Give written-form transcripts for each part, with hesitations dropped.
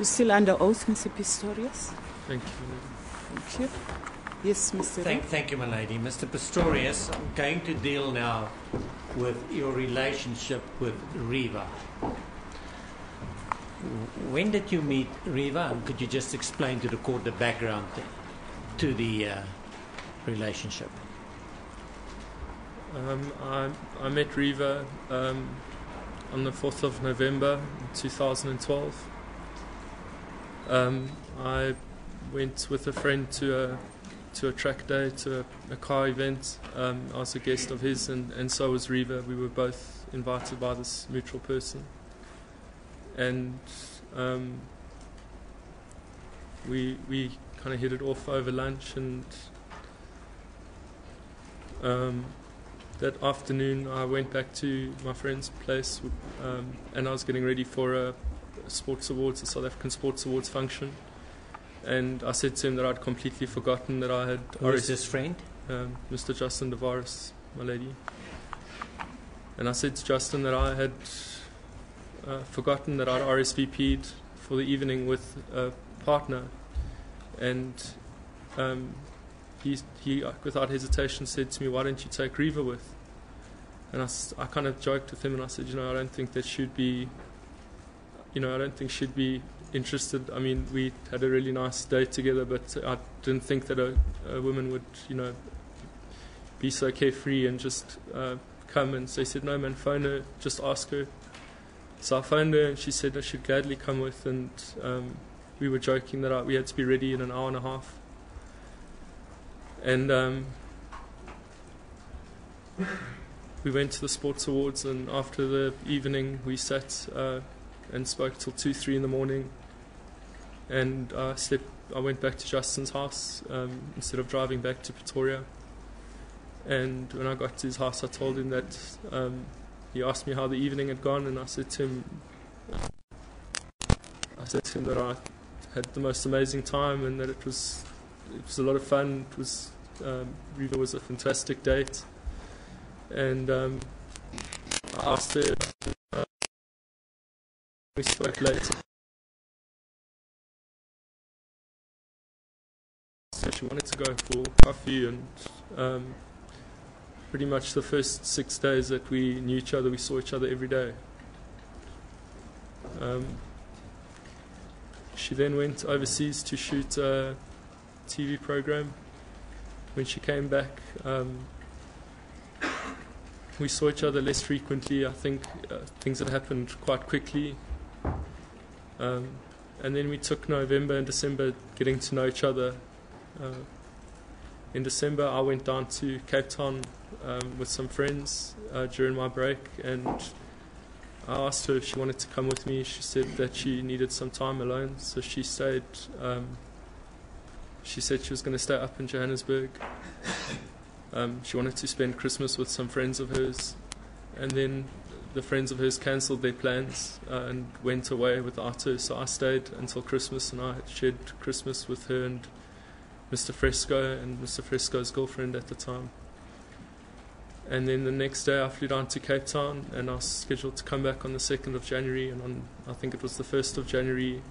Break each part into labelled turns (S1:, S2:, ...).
S1: You're still under oath, Mr. Pistorius.
S2: Thank you.
S1: Thank you. Yes, Mr.
S3: Thank you, my lady. Mr. Pistorius, I'm going to deal now with your relationship with Riva. When did you meet Riva? And could you just explain to the court the background to the relationship?
S2: I met Riva on the 4th of November 2012. I went with a friend to a track day, to a car event. I was a guest of his, and so was Riva. We were both invited by this mutual person. And we kind of hit it off over lunch, and that afternoon I went back to my friend's place, and I was getting ready for a sports awards, a South African sports awards function, and I said to him that I'd completely forgotten that I had...
S3: Who is this friend?
S2: Mr. Justin Devaris, my lady. And I said to Justin that I had forgotten that I'd RSVP'd for the evening with a partner, and he without hesitation said to me, "Why don't you take Riva with?" And I kind of joked with him, and I said, I don't think that should be, I don't think she'd be interested. I mean, we had a really nice day together, but I didn't think that a woman would, be so carefree and just come. And so he said, "No, man, phone her, just ask her." So I phoned her, and she said I should gladly come with, and we were joking that we had to be ready in an hour and a half. And we went to the sports awards, and after the evening we sat and spoke till 2-3 in the morning, and I went back to Justin's house instead of driving back to Pretoria. And when I got to his house, I told him that he asked me how the evening had gone, and I said to him that I had the most amazing time, and that it was a lot of fun. It was Riva was a fantastic date, and I asked her. We spoke later. So she wanted to go for coffee, and pretty much the first 6 days that we knew each other, we saw each other every day. She then went overseas to shoot a TV program. When she came back, we saw each other less frequently. I think things had happened quite quickly. And then we took November and December getting to know each other. In December, I went down to Cape Town with some friends during my break, and I asked her if she wanted to come with me. She said that she needed some time alone, so she stayed. She said she was going to stay up in Johannesburg. She wanted to spend Christmas with some friends of hers, and then the friends of hers cancelled their plans and went away without her, so I stayed until Christmas, and I shared Christmas with her and Mr. Fresco and Mr. Fresco's girlfriend at the time. And then the next day I flew down to Cape Town, and I was scheduled to come back on the 2nd of January, and on, I think it was the 1st of January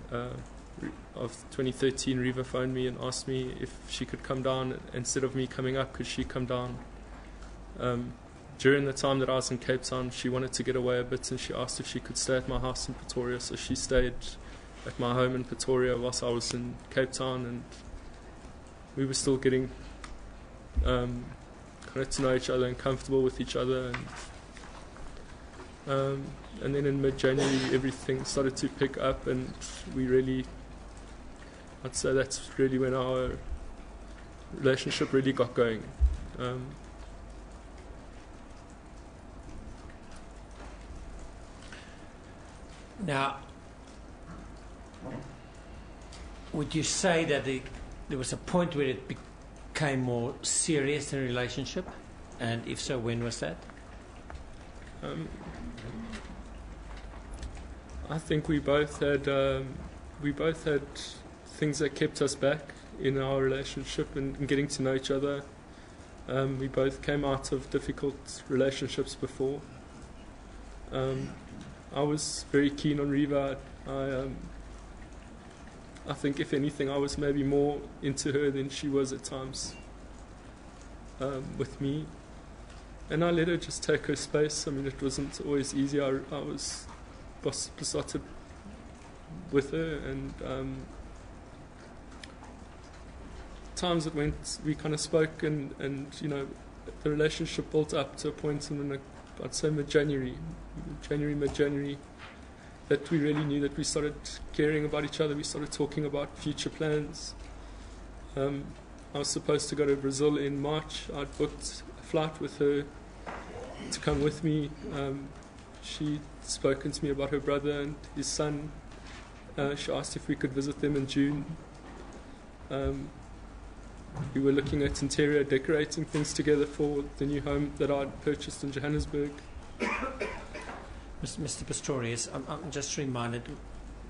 S2: of 2013, Riva phoned me and asked me if she could come down. Instead of me coming up, could she come down? During the time that I was in Cape Town, she wanted to get away a bit, and she asked if she could stay at my house in Pretoria, so she stayed at my home in Pretoria whilst I was in Cape Town, and we were still getting kind of to know each other and comfortable with each other, and then in mid-January everything started to pick up, and I'd say that's really when our relationship really got going.
S3: Now, would you say that there was a point where it became more serious in a relationship, and if so, when was that?
S2: I think we both had things that kept us back in our relationship and getting to know each other. We both came out of difficult relationships before. I was very keen on Riva. I think if anything, I was maybe more into her than she was at times with me. And I let her just take her space. I mean, it wasn't always easy. I was besotted with her, and times it went, we kind of spoke, and the relationship built up to a point in, I'd say mid-January, that we really knew that we started caring about each other. We started talking about future plans. I was supposed to go to Brazil in March. I'd booked a flight with her to come with me. She'd spoken to me about her brother and his son. She asked if we could visit them in June. We were looking at interior decorating things together for the new home that I'd purchased in Johannesburg.
S3: Mr. Pistorius, I'm just reminded,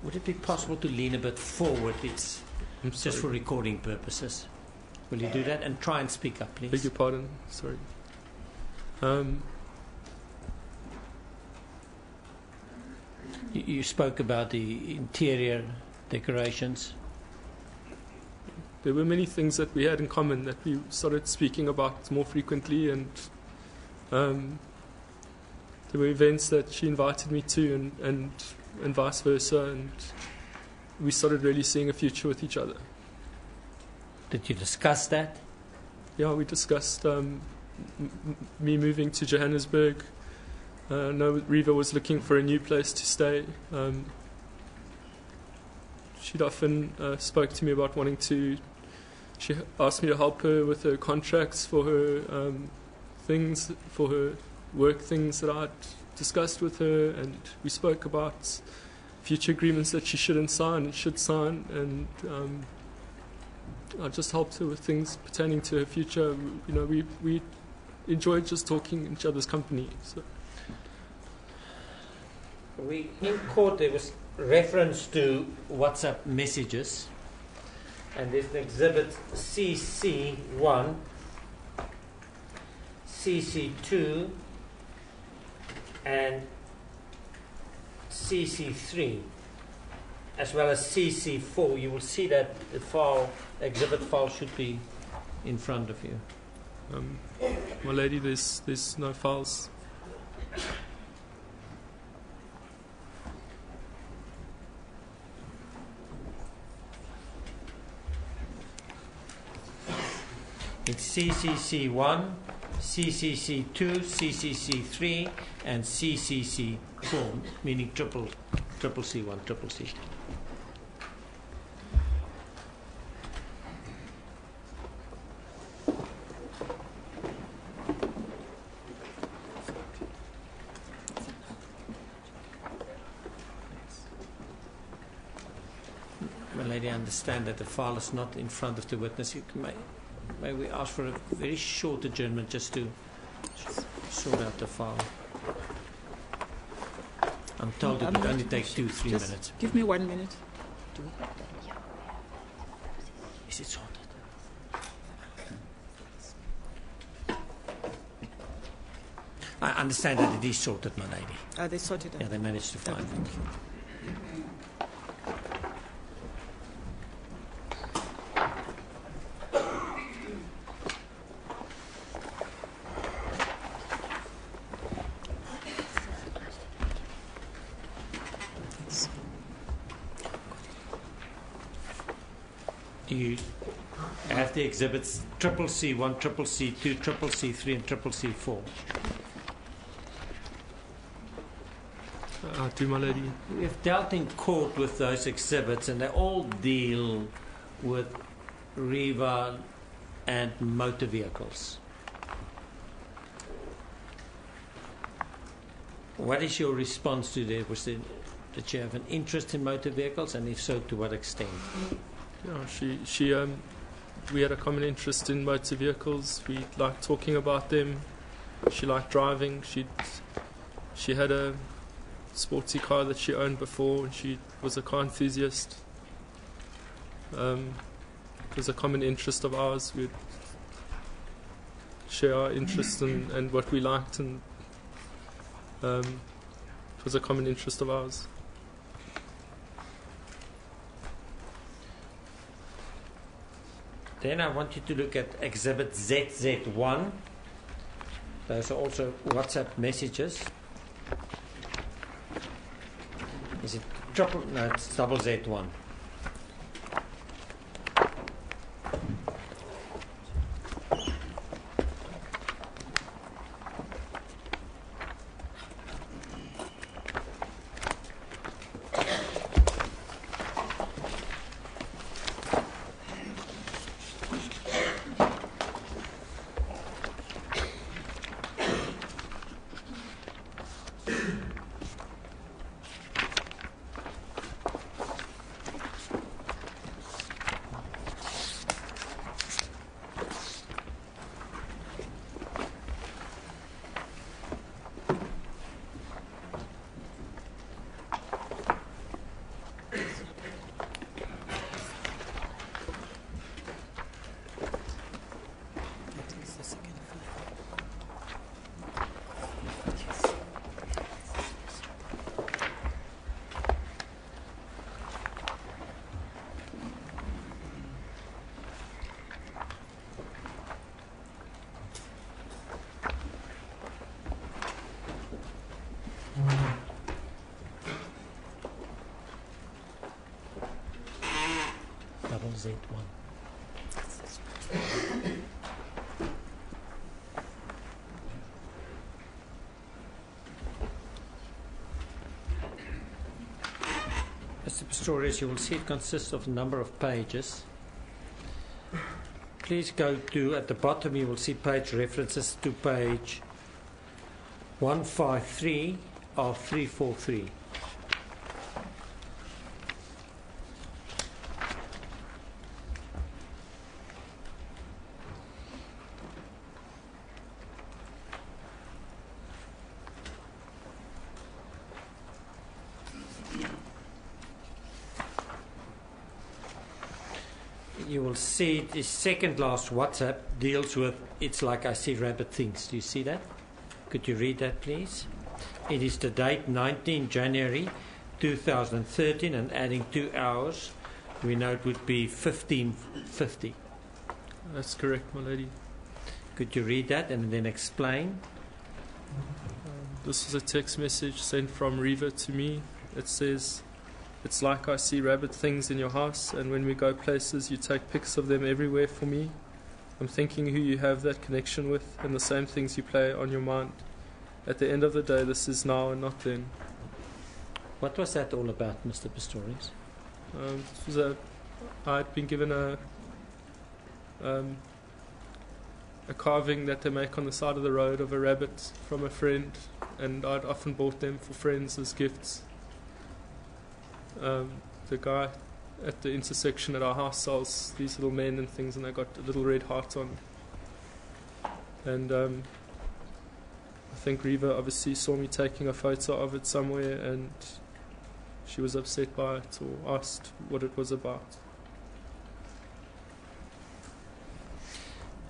S3: would it be possible to lean a bit forward? It's just for recording purposes. Will you do that? And try and speak up, please.
S2: Beg your pardon, sorry.
S3: You spoke about the interior decorations.
S2: There were many things that we had in common that we started speaking about more frequently, and there were events that she invited me to, and vice versa, and we started really seeing a future with each other.
S3: Did you discuss that?
S2: Yeah, we discussed me moving to Johannesburg. Reva was looking for a new place to stay. She'd often spoke to me about wanting to. She asked me to help her with her contracts for her things, for her work things that I'd discussed with her, and we spoke about future agreements that she shouldn't sign and should sign, and I just helped her with things pertaining to her future. We enjoyed just talking in each other's company. So.
S3: In court there was reference to WhatsApp messages, and there's an exhibit CC1, CC2 and CC3, as well as CC4. You will see that the exhibit file should be in front of you.
S2: My lady, there's no files.
S3: It's CCC1, CCC2, CCC3 and CCC4, meaning triple C1, triple C2. My lady, I understand that the file is not in front of the witness. May we ask for a very short adjournment just to sort out the file? I'm told it would only take 2-3 minutes.
S1: Give me 1 minute.
S3: Is it sorted? I understand that it is sorted, my lady.
S1: They sorted out.
S3: Yeah, they managed to find it. You have the exhibits triple C1, triple C2, triple C3 and triple C4.
S2: I do, my lady.
S3: We've dealt in court with those exhibits and they all deal with Reva and motor vehicles. What is your response to that? Did you have an interest in motor vehicles, and if so, to what extent?
S2: Yeah, we had a common interest in motor vehicles. We liked talking about them. She liked driving. She had a sporty car that she owned before, and she was a car enthusiast. It was a common interest of ours. We'd share our interests and what we liked, and it was a common interest of ours.
S3: Then I want you to look at Exhibit ZZ1. Those are also WhatsApp messages. Is it triple? No, it's double Z1. Double Z1. Mr. Pistorius, you will see it consists of a number of pages. Please go to, at the bottom you will see page references to page 153 of 343. You will see the second last WhatsApp deals with "It's like I see rabbit things." Do you see that? Could you read that, please? It is the date 19 January 2013 and adding 2 hours. We know it would be 15:50.
S2: That's correct, my lady.
S3: Could you read that and then explain?
S2: This is a text message sent from Reva to me. It says, "It's like I see rabbit things in your house, and when we go places you take pics of them everywhere for me. I'm thinking who you have that connection with and the same things you play on your mind. At the end of the day, this is now and not then."
S3: What was that all about, Mr. Pistorius?
S2: It was I'd been given a carving that they make on the side of the road of a rabbit from a friend, and I'd often bought them for friends as gifts. The guy at the intersection at our house sells these little men and things, and they got a little red heart on. And I think Reva obviously saw me taking a photo of it somewhere, and she was upset by it or asked what it was about.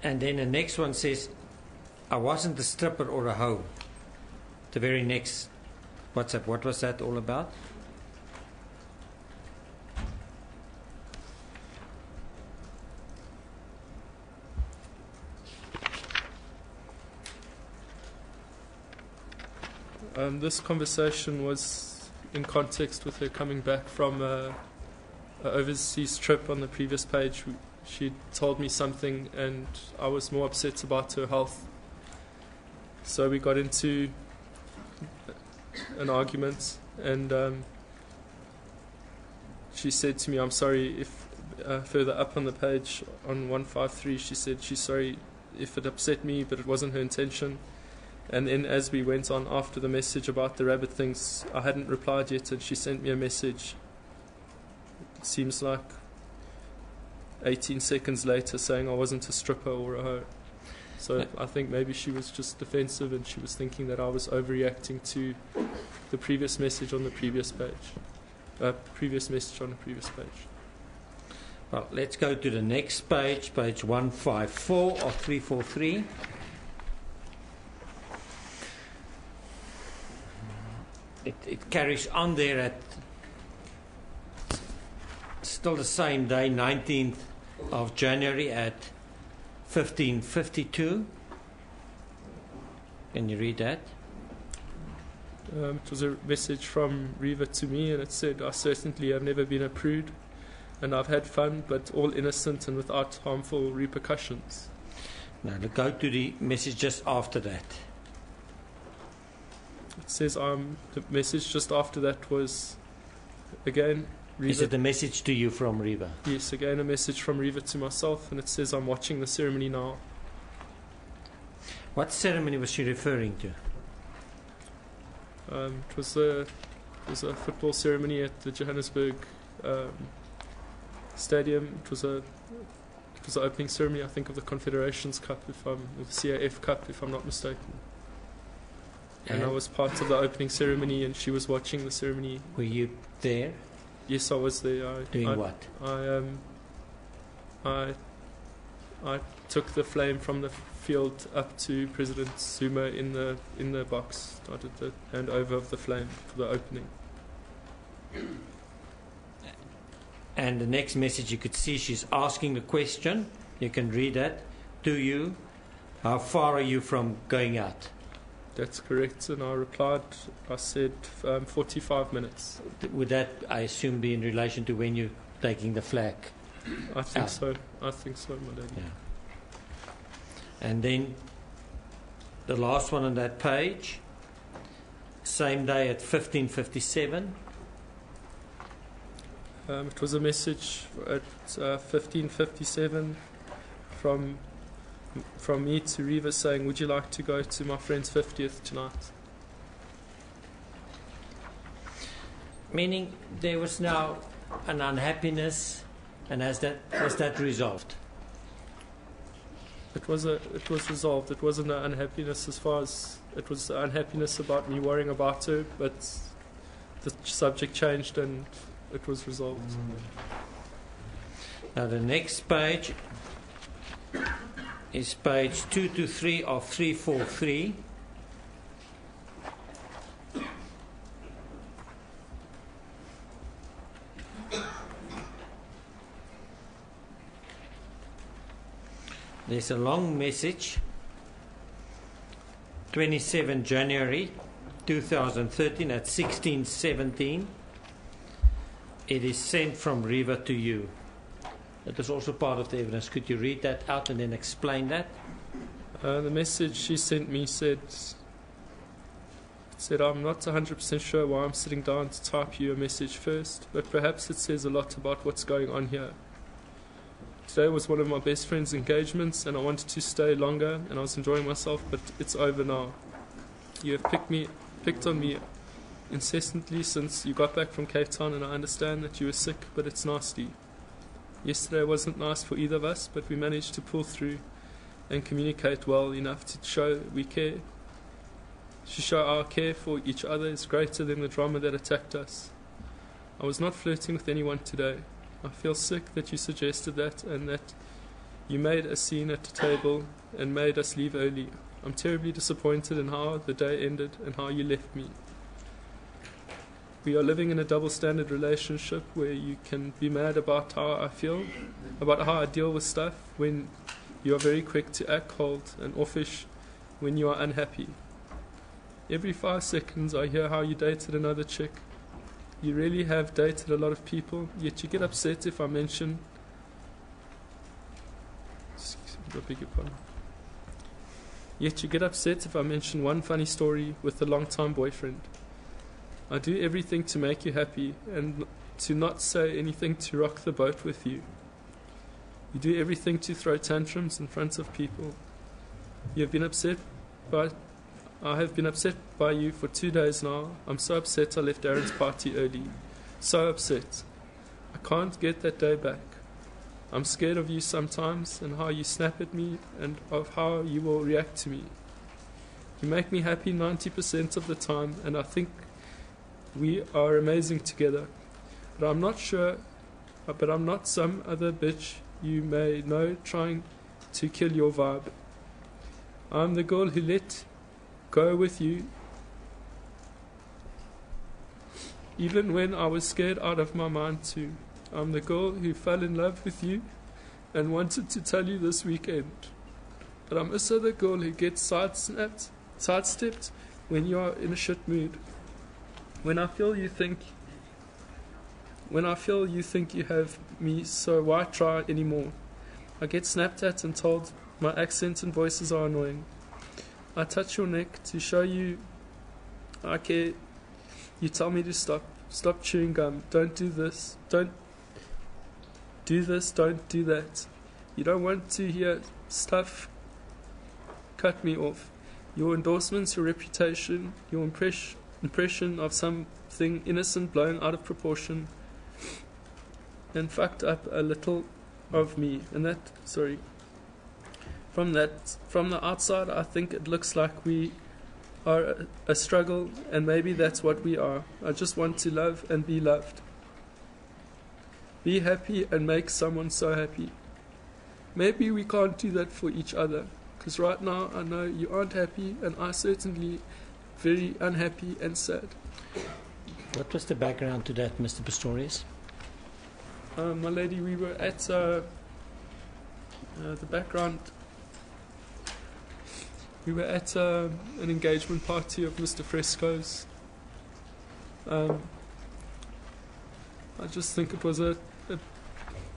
S3: And then the next one says, "I wasn't a stripper or a hoe." The very next WhatsApp, what was that all about?
S2: This conversation was in context with her coming back from an overseas trip. On the previous page, she told me something and I was more upset about her health. So we got into an argument, and she said to me, "I'm sorry if," further up on the page on 153, she said she's sorry if it upset me, but it wasn't her intention. And then as we went on after the message about the rabbit things, I hadn't replied yet, and she sent me a message, it seems like 18 seconds later, saying I wasn't a stripper or a hoe. So I think maybe she was just defensive, and she was thinking that I was overreacting to the previous message on the previous page. Previous message on the previous page.
S3: Well, let's go to the next page, page 154 of 343. It carries on there at still the same day, 19th of January at 15:52. Can you read that?
S2: It was a message from Reva to me, and it said, I certainly have never been a prude, and I've had fun, but all innocent and without harmful repercussions.
S3: Now, go to the message just after that.
S2: It says the message just after that was, again, Reva.
S3: Is it a message to you from Reva?
S2: Yes, again a message from Reva to myself, and it says, I'm watching the ceremony now.
S3: What ceremony was she referring to?
S2: It was a football ceremony at the Johannesburg stadium. It was an opening ceremony, I think, of the Confederations Cup, or the CAF Cup, if I'm not mistaken. And I was part of the opening ceremony, and she was watching the ceremony.
S3: Were you there?
S2: Yes, I was there.
S3: Doing what?
S2: I took the flame from the field up to President Zuma in the box. I did the handover of the flame for the opening.
S3: And the next message, you could see she's asking the question. You can read that. To you, how far are you from going out?
S2: That's correct. And I replied, I said 45 minutes.
S3: Would that, I assume, be in relation to when you're taking the flag?
S2: I think so. I think so, my lady.
S3: Yeah. And then the last one on that page, same day at 15:57.
S2: It was a message at 15:57 from me to Reva saying, would you like to go to my friend's 50th tonight?
S3: Meaning there was now an unhappiness, and was that resolved?
S2: It was resolved. It wasn't an unhappiness as far as it was unhappiness about me worrying about her, but the subject changed and it was resolved.
S3: Now the next page is page 2 to 3 of 343. There's a long message, 27 January 2013 at 16:17. It is sent from Reva to you. That is also part of the evidence. Could you read that out and then explain that?
S2: The message she sent me said, I'm not 100% sure why I'm sitting down to type you a message first, but perhaps it says a lot about what's going on here. Today was one of my best friend's engagements, and I wanted to stay longer, and I was enjoying myself, but it's over now. You have picked on me incessantly since you got back from Cape Town, and I understand that you were sick, but it's nasty. Yesterday wasn't nice for either of us, but we managed to pull through and communicate well enough to show we care. To show our care for each other is greater than the drama that attacked us. I was not flirting with anyone today. I feel sick that you suggested that, and that you made a scene at the table and made us leave early. I'm terribly disappointed in how the day ended and how you left me. We are living in a double-standard relationship where you can be mad about how I feel, about how I deal with stuff, when you are very quick to act cold and offish when you are unhappy. Every 5 seconds I hear how you dated another chick. You really have dated a lot of people, yet you get upset if I mention... Yet you get upset if I mention one funny story with a long-time boyfriend. I do everything to make you happy and to not say anything to rock the boat with you. You do everything to throw tantrums in front of people. I have been upset by you for 2 days now. I'm so upset I left Aaron's party early. So upset. I can't get that day back. I'm scared of you sometimes and how you snap at me and of how you will react to me. You make me happy 90% of the time, and I think we are amazing together. But I'm not some other bitch you may know trying to kill your vibe. I'm the girl who let go with you even when I was scared out of my mind too. I'm the girl who fell in love with you and wanted to tell you this weekend. But I'm also the girl who gets sidestepped when you are in a shit mood. When I feel you think you have me, so why try anymore? I get snapped at and told my accent and voices are annoying. I touch your neck to show you I care. You tell me to stop chewing gum. Don't do this. Don't do this. Don't do that. You don't want to hear stuff. Cut me off. Your endorsements, your reputation, your impression of something innocent blown out of proportion and fucked up a little of me. And that, sorry. From the outside, I think it looks like we are a struggle, and maybe that's what we are. I just want to love and be loved. Be happy and make someone so happy. Maybe we can't do that for each other, because right now I know you aren't happy, and I certainly very unhappy and sad.
S3: What was the background to that, Mr. Pistorius?
S2: My lady, we were at the background. We were at an engagement party of Mr. Fresco's. I just think it was a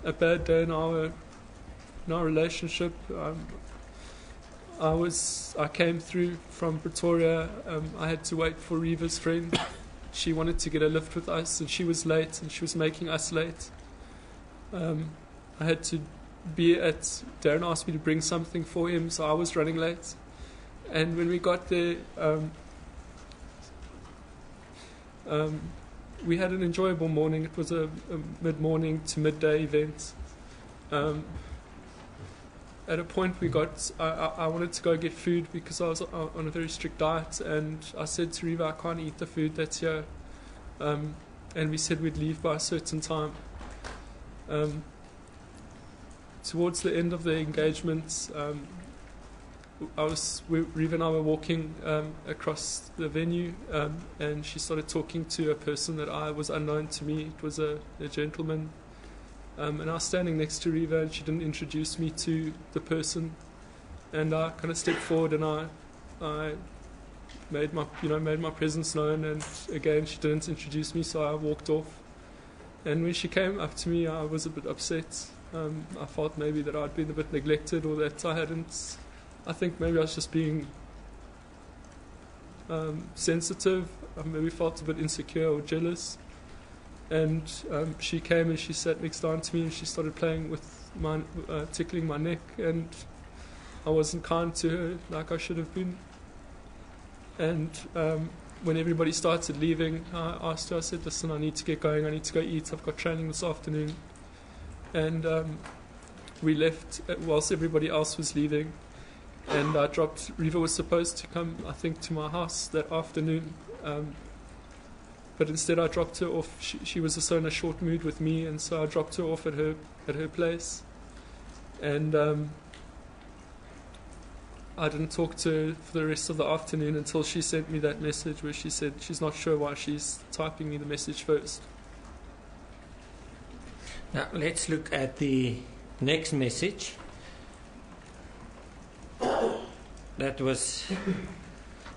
S2: bad day in our relationship. I came through from Pretoria. I had to wait for Reva's friend. She wanted to get a lift with us, and she was late, and she was making us late. I had to be at. Darren asked me to bring something for him, so I was running late. And when we got there, we had an enjoyable morning. It was a mid-morning to midday event. At a point I wanted to go get food because I was on a very strict diet, and I said to Riva, I can't eat the food that's here. And we said we'd leave by a certain time. Towards the end of the engagement, Riva and I were walking across the venue, and she started talking to a person that was unknown to me. It was a gentleman, and I was standing next to Riva, and she didn't introduce me to the person. And I kind of stepped forward, and I made my presence known. And again, she didn't introduce me, so I walked off. And when she came up to me, I was a bit upset. I felt maybe that I'd been a bit neglected, or that I hadn't. I think maybe I was just being sensitive. I maybe felt a bit insecure or jealous. And she came and she sat next down to me, and she started playing with tickling my neck, and I wasn't kind to her like I should have been. And when everybody started leaving, I asked her, I said, listen, I need to get going, I need to go eat, I've got training this afternoon. And we left whilst everybody else was leaving. And I dropped. Riva was supposed to come, I think, to my house that afternoon, but instead I dropped her off. She was also in a short mood with me, and so I dropped her off at her place. And I didn't talk to her for the rest of the afternoon until she sent me that message where she said she's not sure why she's typing me the message first.
S3: Now let's look at the next message. That was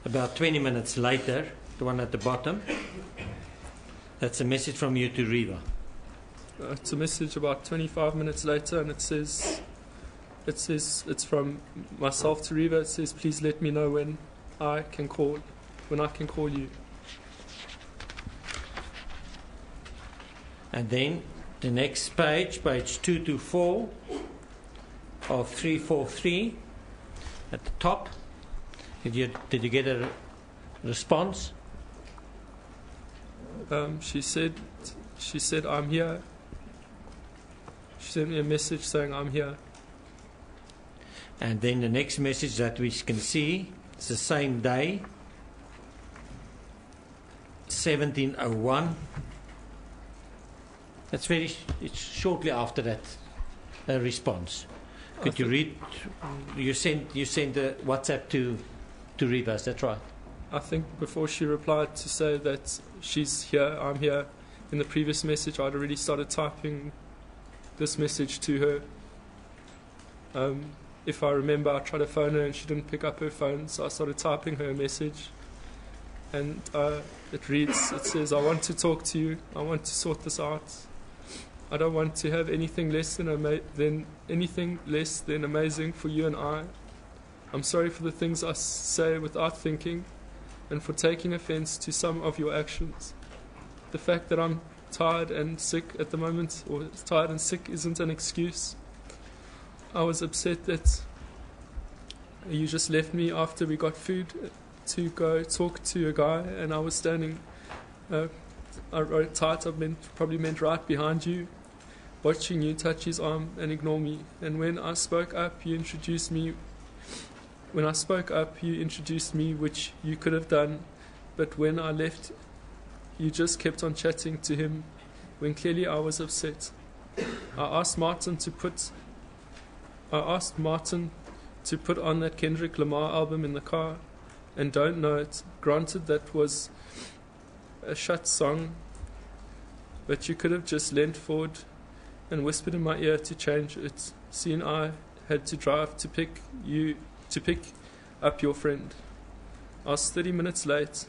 S3: about 20 minutes later, the one at the bottom. That's a message from you to Riva.
S2: It's a message about 25 minutes later, and it says it's from myself to Riva. It says, please let me know when I can call you.
S3: And then the next page 224 of 343. At the top, did you get a response?
S2: She said I'm here. She sent me a message saying I'm here.
S3: And then the next message that we can see is the same day, 1701. It's shortly after that response. Could you read? You sent the WhatsApp to Riva, is that right?
S2: I think before she replied to say that she's here, I'm here, in the previous message I'd already started typing this message to her. If I remember, I tried to phone her and she didn't pick up her phone, so I started typing her a message. And it says, I want to talk to you, I want to sort this out. I don't want to have anything less than amazing for you and I. I'm sorry for the things I say without thinking, and for taking offense to some of your actions. The fact that I'm tired and sick at the moment, or tired and sick, isn't an excuse. I was upset that you just left me after we got food to go talk to a guy, and I was standing, I wrote tight, probably meant right behind you, watching you touch his arm and ignore me. And when I spoke up, you introduced me, which you could have done, but when I left, you just kept on chatting to him, when clearly I was upset. I asked Martin to put on that Kendrick Lamar album in the car, and don't know it. Granted, that was a shut song, but you could have just leant forward and whispered in my ear to change it, seeing I had to drive to pick up your friend. I was 30 minutes late,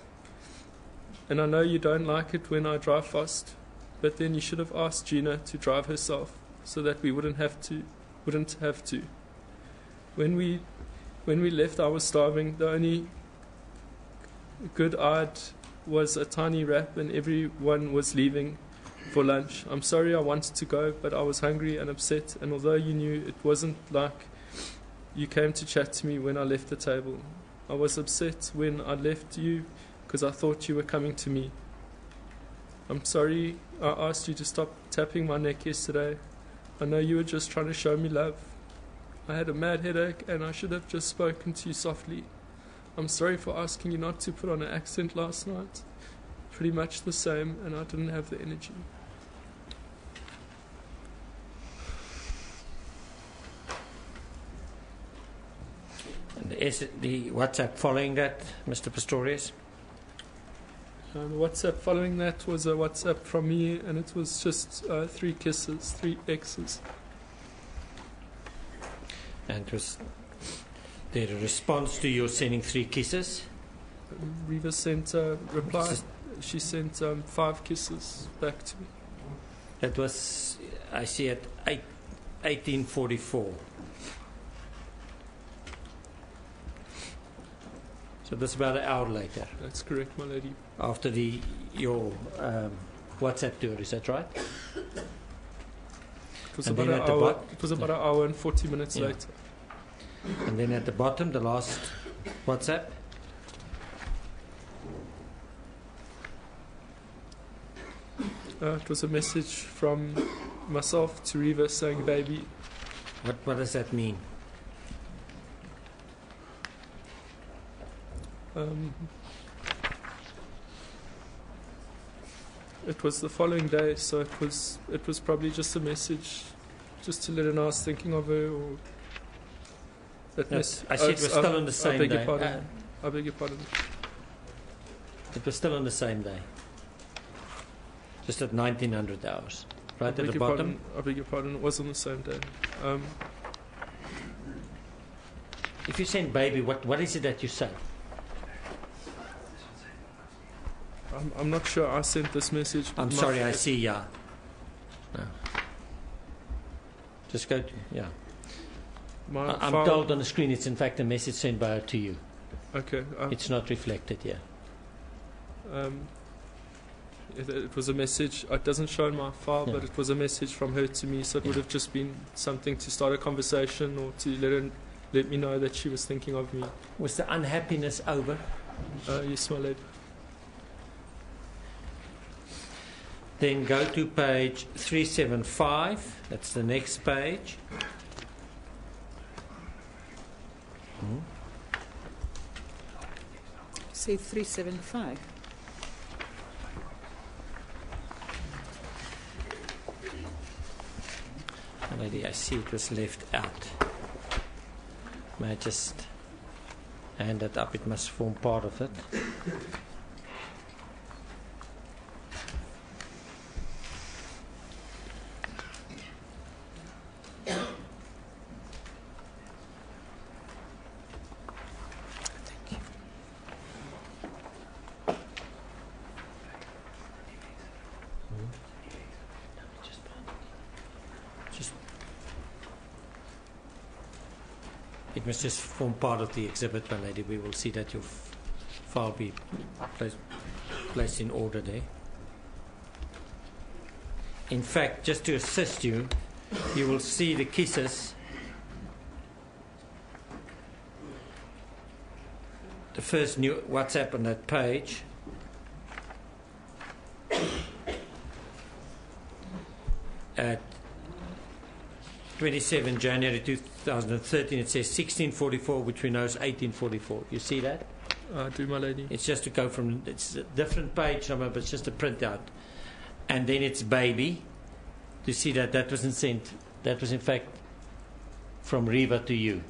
S2: and I know you don't like it when I drive fast, but then you should have asked Gina to drive herself, so that we wouldn't have to. When we left, I was starving. The only good I'd was a tiny wrap, and everyone was leaving for lunch. I'm sorry I wanted to go, but I was hungry and upset, and although you knew, it wasn't like you came to chat to me when I left the table. I was upset when I left you because I thought you were coming to me. I'm sorry I asked you to stop tapping my neck yesterday. I know you were just trying to show me love. I had a mad headache and I should have just spoken to you softly. I'm sorry for asking you not to put on an accent last night. Pretty much the same, and I didn't have the energy.
S3: And is it the WhatsApp following that, Mr. Pistorius?
S2: The WhatsApp following that was a WhatsApp from me, and it was just 3 kisses, 3 X's.
S3: And was there a response to your sending 3 kisses?
S2: Reva sent a reply. She sent 5 kisses back to me.
S3: That was, I see, at 1844. So that's about an hour later.
S2: That's correct, my lady.
S3: After your WhatsApp tour, is that right?
S2: It was about an hour and 40 minutes later.
S3: And then at the bottom, the last WhatsApp?
S2: It was a message from myself to Reva saying, baby.
S3: What does that mean?
S2: It was the following day, so it was probably just a message, just to let her know I was thinking of her. Or that
S3: I see it was still on the same day.
S2: I beg your pardon.
S3: It was still on the same day, just at 1900 hours, right at the bottom.
S2: I beg your pardon. It was on the same day.
S3: If you send baby, what is it that you say?
S2: I'm not sure I sent this message.
S3: I'm sorry, I see, yeah. No. Just go to, yeah. I'm told on the screen it's in fact a message sent by her to you.
S2: Okay.
S3: It's not reflected here.
S2: It was a message. It doesn't show in my file, but it was a message from her to me, so it would have just been something to start a conversation or to let me know that she was thinking of me.
S3: Was the unhappiness over?
S2: Yes, my lady.
S3: Then go to page 375. That's the next page.
S1: Say 375.
S3: Lady, I see it was left out. May I just hand it up? It must form part of it. must just form part of the exhibit, my lady. We will see that your file be placed in order there. In fact, just to assist you, you will see the kisses. The first new WhatsApp on that page. At 27 January 2013, it says 1644, which we know is 1844. You see that?
S2: I do, my lady.
S3: It's just to go from, it's a different page number, but it's just a printout. And then it's baby. To see that that wasn't sent. That was in fact from Riva to you.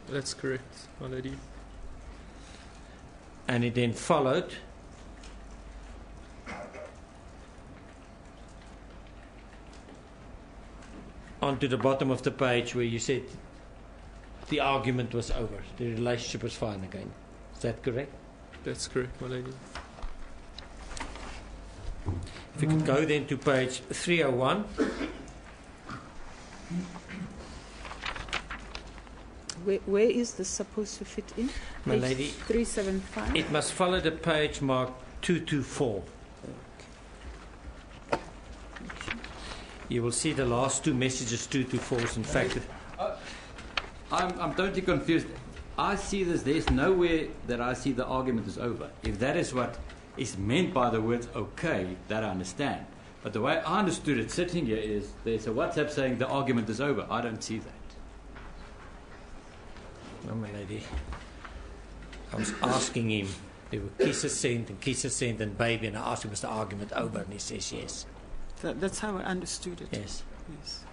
S2: That's correct, my lady.
S3: And it then followed onto the bottom of the page where you said the argument was over. The relationship was fine again. Is that correct?
S2: That's correct, my lady.
S3: If you could go then to page 301.
S1: Where is this supposed to fit in?
S3: My
S1: Page
S3: lady,
S1: 375.
S3: it must follow the page marked 224. You will see the last two messages 224s. In fact,
S4: I'm totally confused. I see this. There's nowhere that I see the argument is over. If that is what is meant by the words okay, that I understand. But the way I understood it sitting here is there's a WhatsApp saying the argument is over. I don't see that.
S3: no, my lady, I was asking him. There were kisses sent and baby, and I asked him, was the argument over? And he says yes.
S1: That's how I understood it.
S3: Yes.
S1: Yes.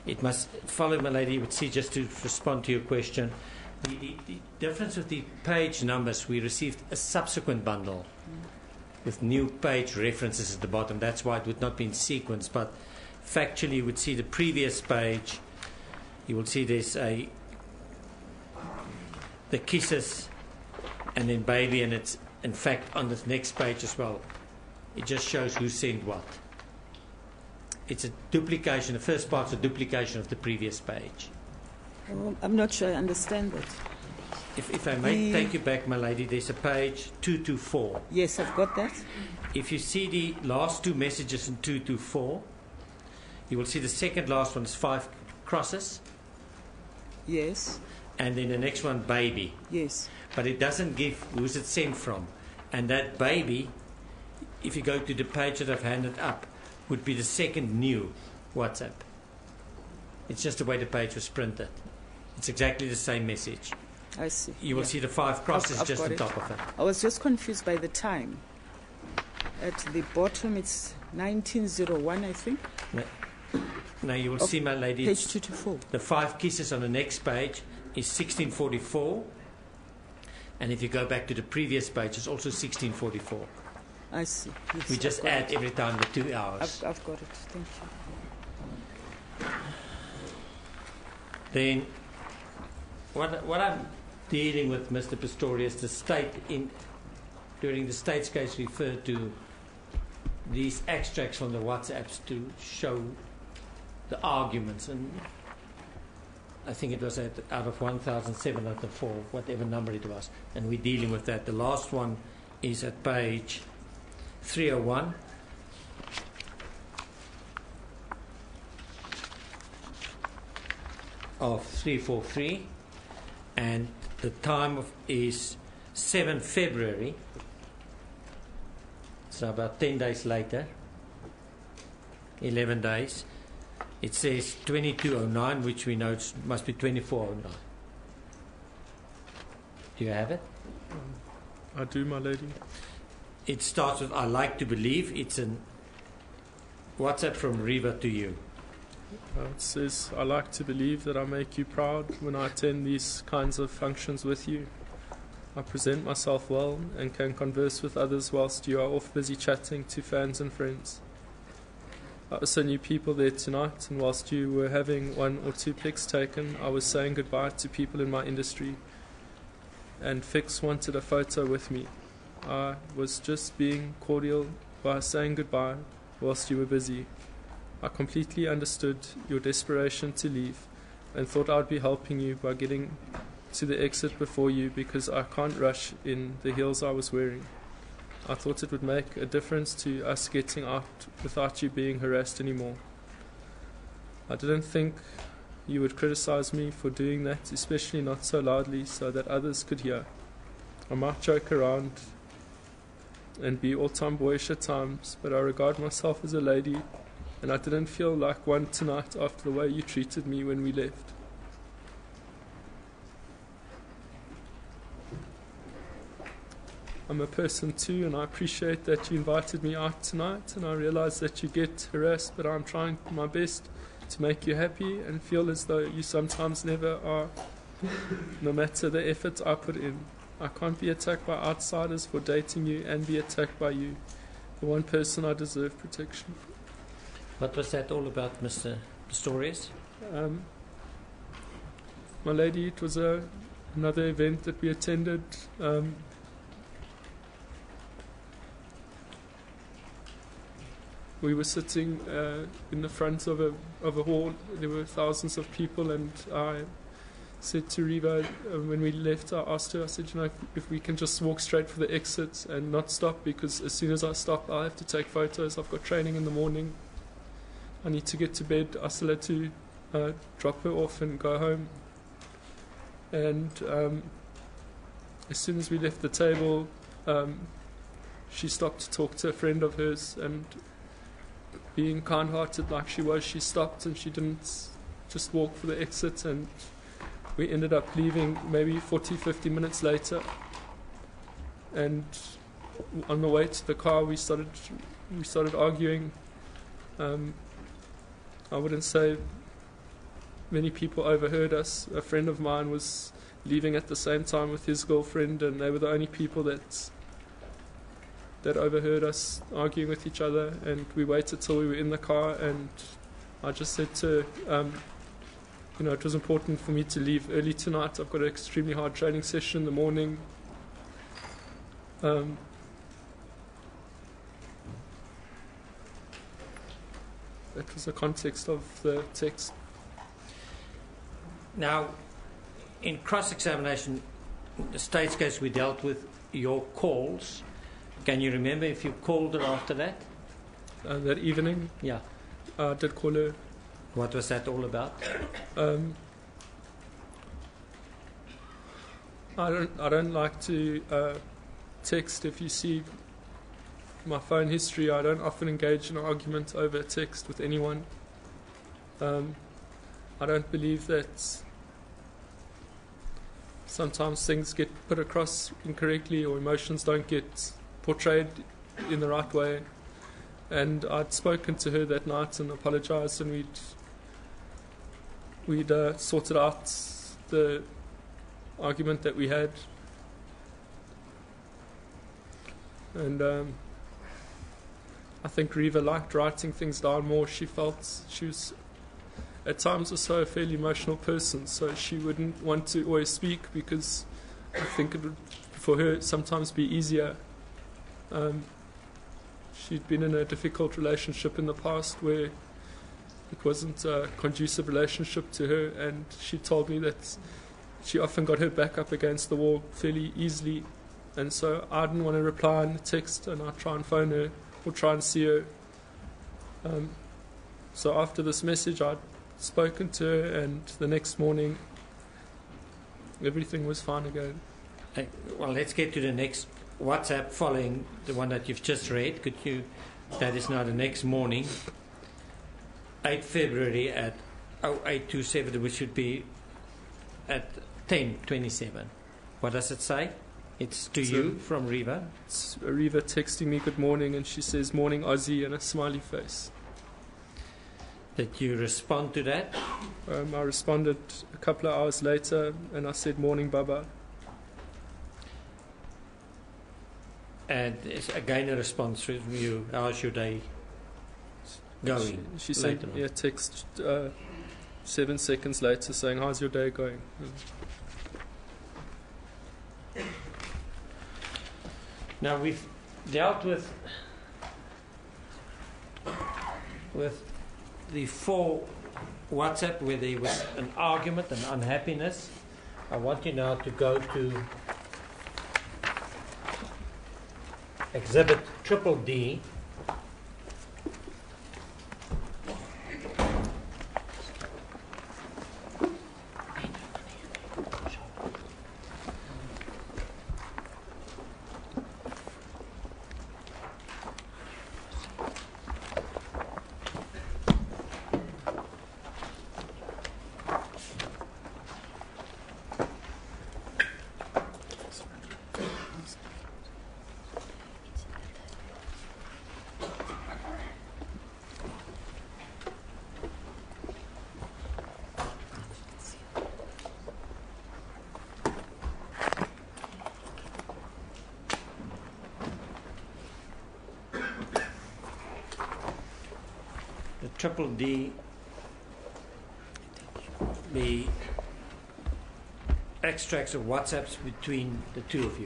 S3: It must follow, my lady, you would see, just to respond to your question, the difference with the page numbers, we received a subsequent bundle with new page references at the bottom. That's why it would not be in sequence, but factually you would see the previous page. You will see there's the kisses and then baby, and it's in fact on this next page as well. It just shows who sent what. It's a duplication. The first part's a duplication of the previous page.
S1: Well, I'm not sure I understand that.
S3: If I may take you back, my lady, there's a page 224.
S1: Yes, I've got that.
S3: If you see the last two messages in 224, you will see the second last one is 5 crosses,
S1: Yes.
S3: and then the next one, baby.
S1: Yes.
S3: But it doesn't give who's it sent from. And that baby, if you go to the page that I've handed up, would be the second new WhatsApp. It's just the way the page was printed. It's exactly the same message.
S1: I see.
S3: You will see the 5 crosses
S1: I've
S3: just
S1: got
S3: on
S1: it.
S3: top of it.
S1: I was just confused by the time. At the bottom, it's 1901, I think.
S3: Now you will
S1: Of
S3: see, my lady,
S1: Page 224.
S3: the 5 kisses on the next page is 1644. And if you go back to the previous page, it's also 1644.
S1: I see. Yes,
S3: We just
S1: I've got
S3: add
S1: it.
S3: every time the 2 hours.
S1: I've got it. Thank you.
S3: Then, what I'm dealing with, Mr. Pistorius, the state during the state's case referred to these extracts from the WhatsApps to show the arguments, and I think it was out of 1,704, whatever number it was, and we're dealing with that. The last one is at page 301. Of 343, and the time is 7 February, so about 10 days later, 11 days. It says 2209, which we know must be 2409. Do you have it?
S2: I do, my lady.
S3: It starts with, I like to believe. It's a WhatsApp from Riva to you.
S2: It says, I like to believe that I make you proud when I attend these kinds of functions with you. I present myself well and can converse with others whilst you are off busy chatting to fans and friends. I also knew people there tonight, and whilst you were having 1 or 2 pics taken, I was saying goodbye to people in my industry, and Fix wanted a photo with me. I was just being cordial by saying goodbye whilst you were busy. I completely understood your desperation to leave, and thought I'd be helping you by getting to the exit before you because I can't rush in the heels I was wearing. I thought it would make a difference to us getting out without you being harassed anymore. I didn't think you would criticize me for doing that, especially not so loudly so that others could hear. I might joke around and be all tomboyish at times, but I regard myself as a lady, and I didn't feel like one tonight after the way you treated me when we left. I'm a person too, and I appreciate that you invited me out tonight, and I realize that you get harassed, but I'm trying my best to make you happy and feel as though you sometimes never are, no matter the effort I put in. I can't be attacked by outsiders for dating you and be attacked by you, the one person I deserve protection.
S3: What was that all about, Mr. Pistorius?
S2: My lady, it was another event that we attended. We were sitting in the front of a hall. There were thousands of people, and I said to Riva when we left, I asked her, I said, if we can just walk straight for the exits and not stop, because as soon as I stop, I'll have to take photos. I've got training in the morning. I need to get to bed. I still had to drop her off and go home. And as soon as we left the table, she stopped to talk to a friend of hers, and being kind-hearted like she was, she stopped and she didn't just walk for the exit, and we ended up leaving maybe 40-50 minutes later. And on the way to the car, we started arguing. I wouldn't say many people overheard us. A friend of mine was leaving at the same time with his girlfriend, and they were the only people that overheard us arguing with each other. And we waited till we were in the car, and I just said to it was important for me to leave early tonight. I've got an extremely hard training session in the morning. That was the context of the text.
S3: Now, in cross-examination, the state's case, we dealt with your calls. Can you remember if you called her after that?
S2: That evening?
S3: Yeah.
S2: I did call her.
S3: What was that all about?
S2: I don't like to text. If you see my phone history, I don't often engage in an argument over text with anyone. I don't believe that sometimes things get put across incorrectly, or emotions don't get portrayed in the right way. And I'd spoken to her that night and apologized, and we'd sorted out the argument that we had. And I think Riva liked writing things down more. She felt she was at times also a fairly emotional person, so she wouldn't want to always speak, because I think it would for her sometimes be easier. She'd been in a difficult relationship in the past where it wasn't a conducive relationship to her, and she told me that she often got her back up against the wall fairly easily, and so I didn't want to reply in a text, and I'd try and phone her or try and see her. So after this message, I'd spoken to her, and the next morning everything was fine again.
S3: Well, let's get to the next WhatsApp following the one that you've just read. That is now the next morning, 8 February at 0827, which should be at 10:27. What does it say? It's to you from Riva.
S2: It's Riva texting me good morning, and she says morning Aussie and a smiley face.
S3: Did you respond to that?
S2: I responded a couple of hours later, and I said morning Baba.
S3: And it's again a response from you. How's your day going?
S2: She sent me a text 7 seconds later saying, how's your day going?
S3: Now we've dealt with the 4 WhatsApp where there was an argument and unhappiness. I want you now to go to Exhibit Triple D. Triple D, the extracts of WhatsApps between the two of you.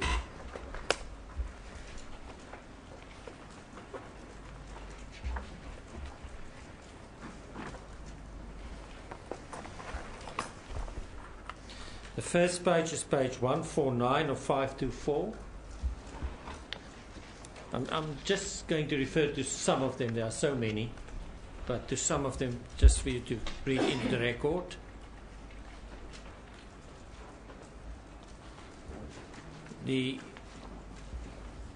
S3: The first page is page 149 of 524. I'm just going to refer to some of them, there are so many. But to some of them, just for you to read into the record. The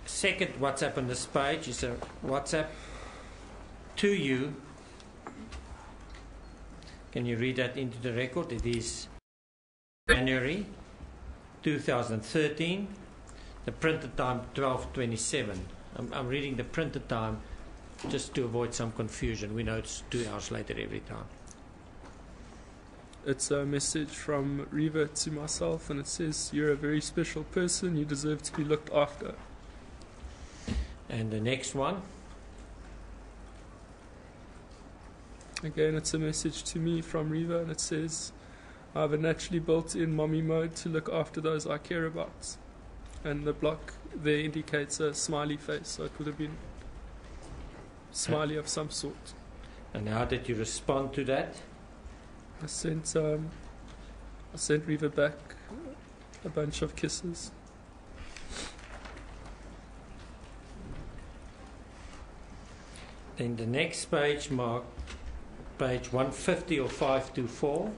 S3: second WhatsApp on this page is a WhatsApp to you. Can you read that into the record? It is January 2013. The printed time 12:27. I'm reading the printed time just to avoid some confusion. We know it's 2 hours later every time.
S2: It's a message from Reva to myself, and it says, "You're a very special person. You deserve to be looked after."
S3: And the next one?
S2: Again, it's a message to me from Reva, and it says, "I have a naturally built-in mommy mode to look after those I care about." And the block there indicates a smiley face, so it would have been smiley of some sort.
S3: And how did you respond to that?
S2: I sent Reva back a bunch of kisses.
S3: Then the next page, marked page 150 or 524.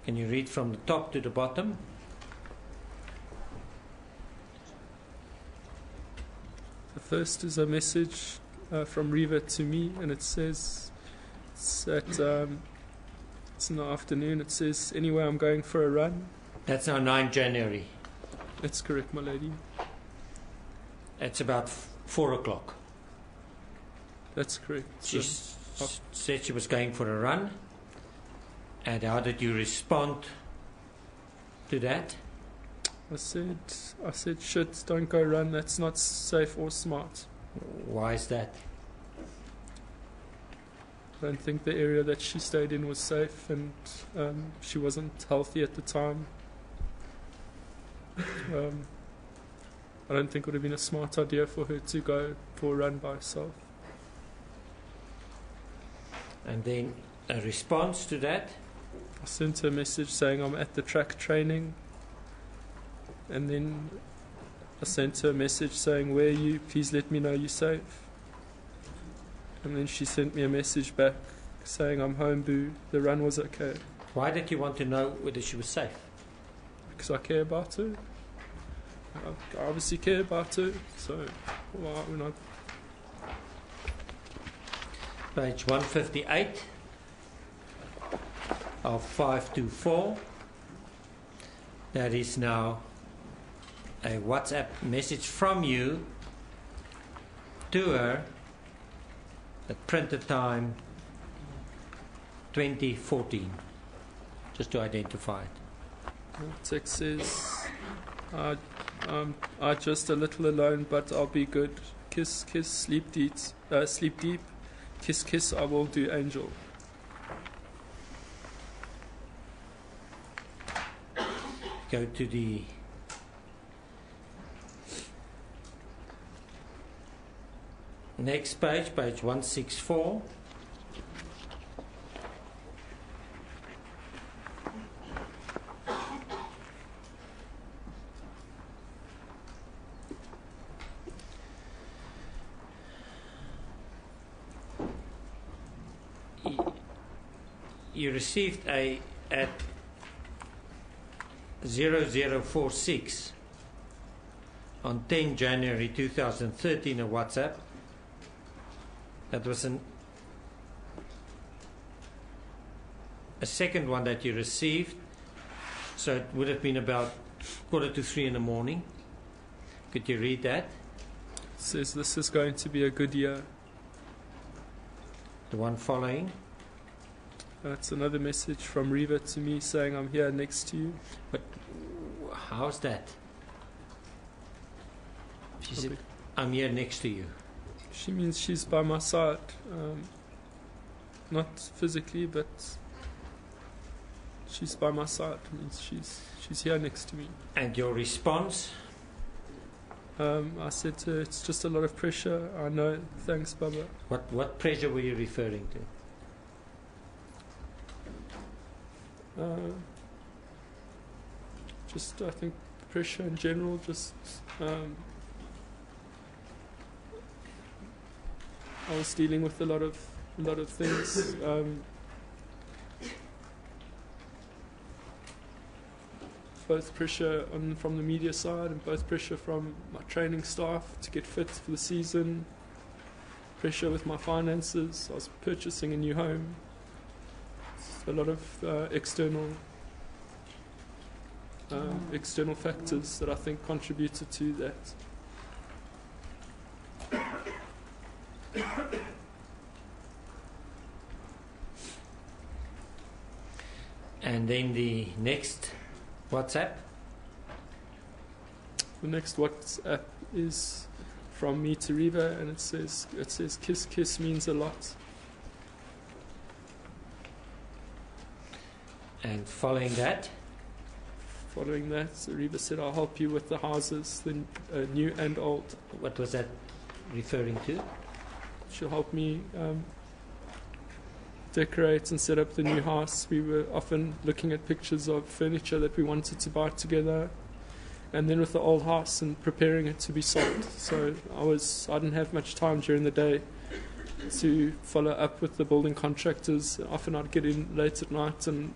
S3: Can you read from the top to the bottom?
S2: The first is a message from Reva to me, and it says, it's in the afternoon, it says, "Anyway, I'm going for a run."
S3: That's now 9 January.
S2: That's correct, my lady.
S3: It's about 4 o'clock.
S2: That's correct.
S3: She said she was going for a run. And how did you respond to that?
S2: I said, "Shit, don't go run. That's not safe or smart."
S3: Why is that?
S2: I don't think the area that she stayed in was safe, and she wasn't healthy at the time. I don't think it would have been a smart idea for her to go for a run by herself.
S3: And then a response to that?
S2: I sent her a message saying I'm at the track training, and then I sent her a message saying, "Where are you? Please let me know you're safe." And then she sent me a message back saying, "I'm home, boo. The run was okay."
S3: Why did you want to know whether she was safe?
S2: Because I care about her. I obviously care about her, so well, we're not.
S3: Page 158 of 524. That is now a WhatsApp message from you to her at printed time 2014, just to identify it.
S2: The text says, I just a little alone, but I'll be good. Kiss, kiss, sleep deep. Kiss, kiss, I will do, angel.
S3: Go to the Next page, page 164. You received at 0046 on 10 January 2013 a WhatsApp. That was a second one that you received, so it would have been about 2:45 in the morning. Could you read that?
S2: It says this is going to be a good year.
S3: The one following.
S2: That's another message from Reva to me saying I'm here next to you.
S3: But how's that? She said, I'm here next to you.
S2: She means she's by my side, not physically, but she's by my side. It means she's here next to me.
S3: And your response?
S2: I said to her, it's just a lot of pressure. I know. Thanks, Baba.
S3: What pressure were you referring to?
S2: Just I think pressure in general. Just I was dealing with a lot of things. Both pressure from the media side and both pressure from my training staff to get fit for the season. Pressure with my finances. I was purchasing a new home. A lot of external factors that I think contributed to that.
S3: And then the next WhatsApp?
S2: The next WhatsApp is from me to Reva, and it says kiss kiss means a lot.
S3: And following that?
S2: Following that, Reva said, I'll help you with the houses, the new and old.
S3: What was that referring to?
S2: She'll help me decorate and set up the new house. We were often looking at pictures of furniture that we wanted to buy together, and then with the old house and preparing it to be sold. So I didn't have much time during the day to follow up with the building contractors. Often I'd get in late at night and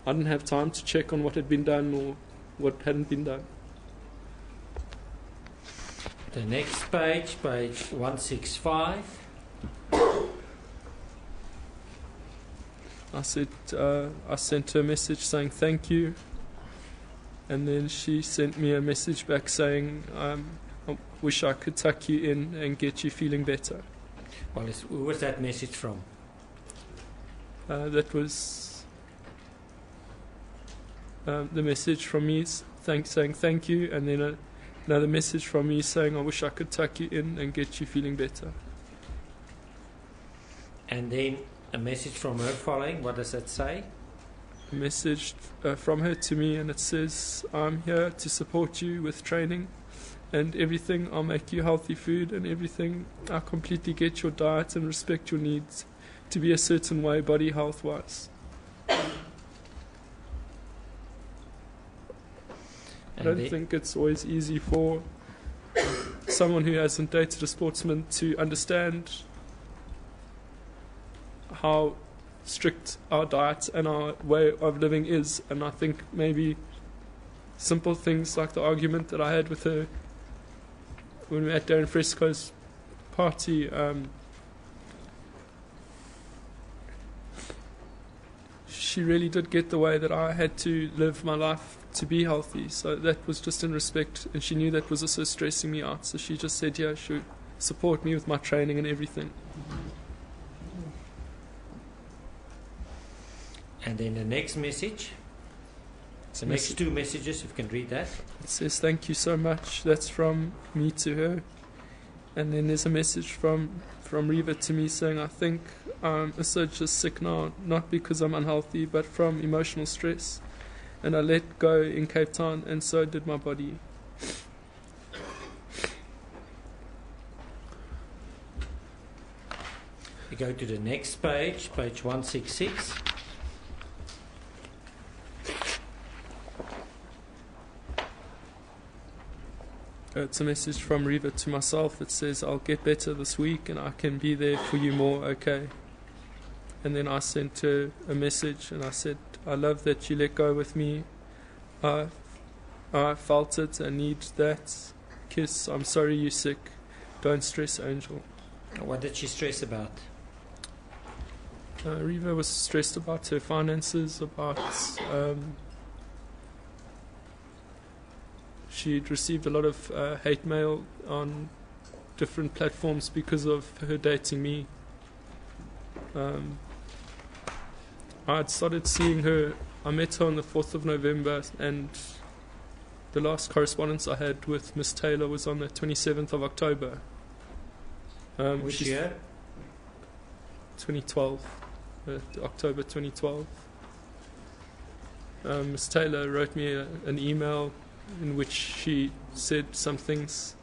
S2: I didn't have time to check on what had been done or what hadn't been done.
S3: The next page, page 165.
S2: I sent her a message saying thank you, and then she sent me a message back saying I wish I could tuck you in and get you feeling better.
S3: Well, who was that message from?
S2: That was the message from me saying thank you, and then another message from me saying I wish I could tuck you in and get you feeling better.
S3: And then a message from her following. What does that say?
S2: A message from her to me, and it says, I'm here to support you with training and everything. I'll make you healthy food and everything. I completely get your diet and respect your needs to be a certain way, body health wise. I don't think it's always easy for someone who hasn't dated a sportsman to understand how strict our diet and our way of living is. And I think maybe simple things like the argument that I had with her when we were at Darren Fresco's party, she really did get the way that I had to live my life to be healthy. So that was just in respect, and she knew that was also stressing me out. So she just said, yeah, she would support me with my training and everything.
S3: And then the next message. The next two messages, if you can read that.
S2: It says, thank you so much. That's from me to her. And then there's a message from Reva to me saying, I think I'm also just sick now, not because I'm unhealthy, but from emotional stress. And I let go in Cape Town, and so did my body.
S3: go to the next page, page 166.
S2: It's a message from Reva to myself. It says, I'll get better this week and I can be there for you more, okay? And then I sent her a message and I said, I love that you let go with me. I felt it and need that. Kiss, I'm sorry you're sick. Don't stress, Angel.
S3: What did she stress about?
S2: Reva was stressed about her finances, about... she'd received a lot of hate mail on different platforms because of her dating me. I'd started seeing her. I met her on the 4th of November, and the last correspondence I had with Miss Taylor was on the 27th of October.
S3: Which year?
S2: 2012. October 2012. Miss Taylor wrote me an email in which she said some things.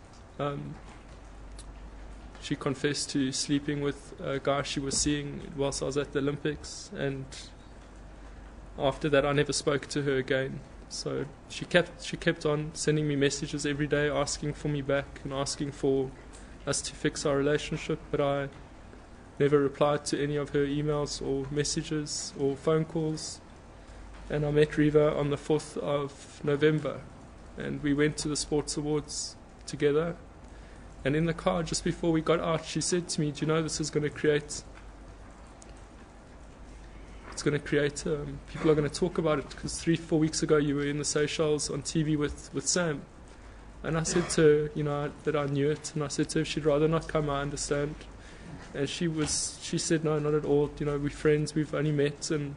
S2: She confessed to sleeping with a guy she was seeing whilst I was at the Olympics, and after that I never spoke to her again. So she kept on sending me messages every day, asking for me back and asking for us to fix our relationship, but I never replied to any of her emails or messages or phone calls. And I met Reva on the 4th of November, and we went to the Sports Awards together. And in the car, just before we got out, she said to me, do you know this is going to create... people are going to talk about it, because 3-4 weeks ago you were in the Seychelles on TV with Sam. And I said to her, that I knew it, and I said to her if she'd rather not come, I understand. And she said, no, not at all, we're friends, we've only met, and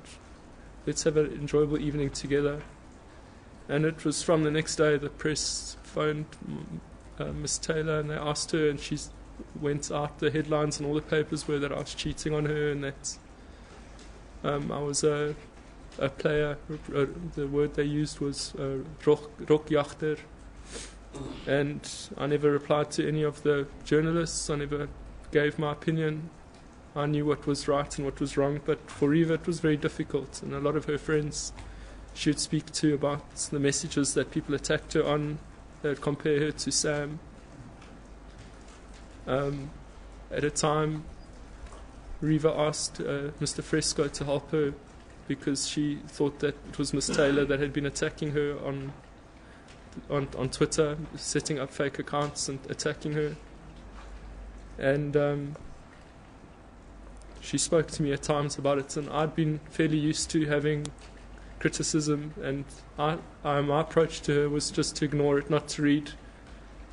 S2: let's have an enjoyable evening together. And it was from the next day the press phoned Miss Taylor, and they asked her, and she went out. The headlines and all the papers were that I was cheating on her, and that I was a player. The word they used was rokjachter. And I never replied to any of the journalists. I never gave my opinion. I knew what was right and what was wrong, but for Reva it was very difficult, and a lot of her friends she would speak to about the messages that people attacked her on. They would compare her to Sam. At a time, Reva asked Mr. Fresco to help her because she thought that it was Miss Taylor that had been attacking her on Twitter, setting up fake accounts and attacking her. And she spoke to me at times about it, and I'd been fairly used to having criticism, and my approach to her was just to ignore it, not to read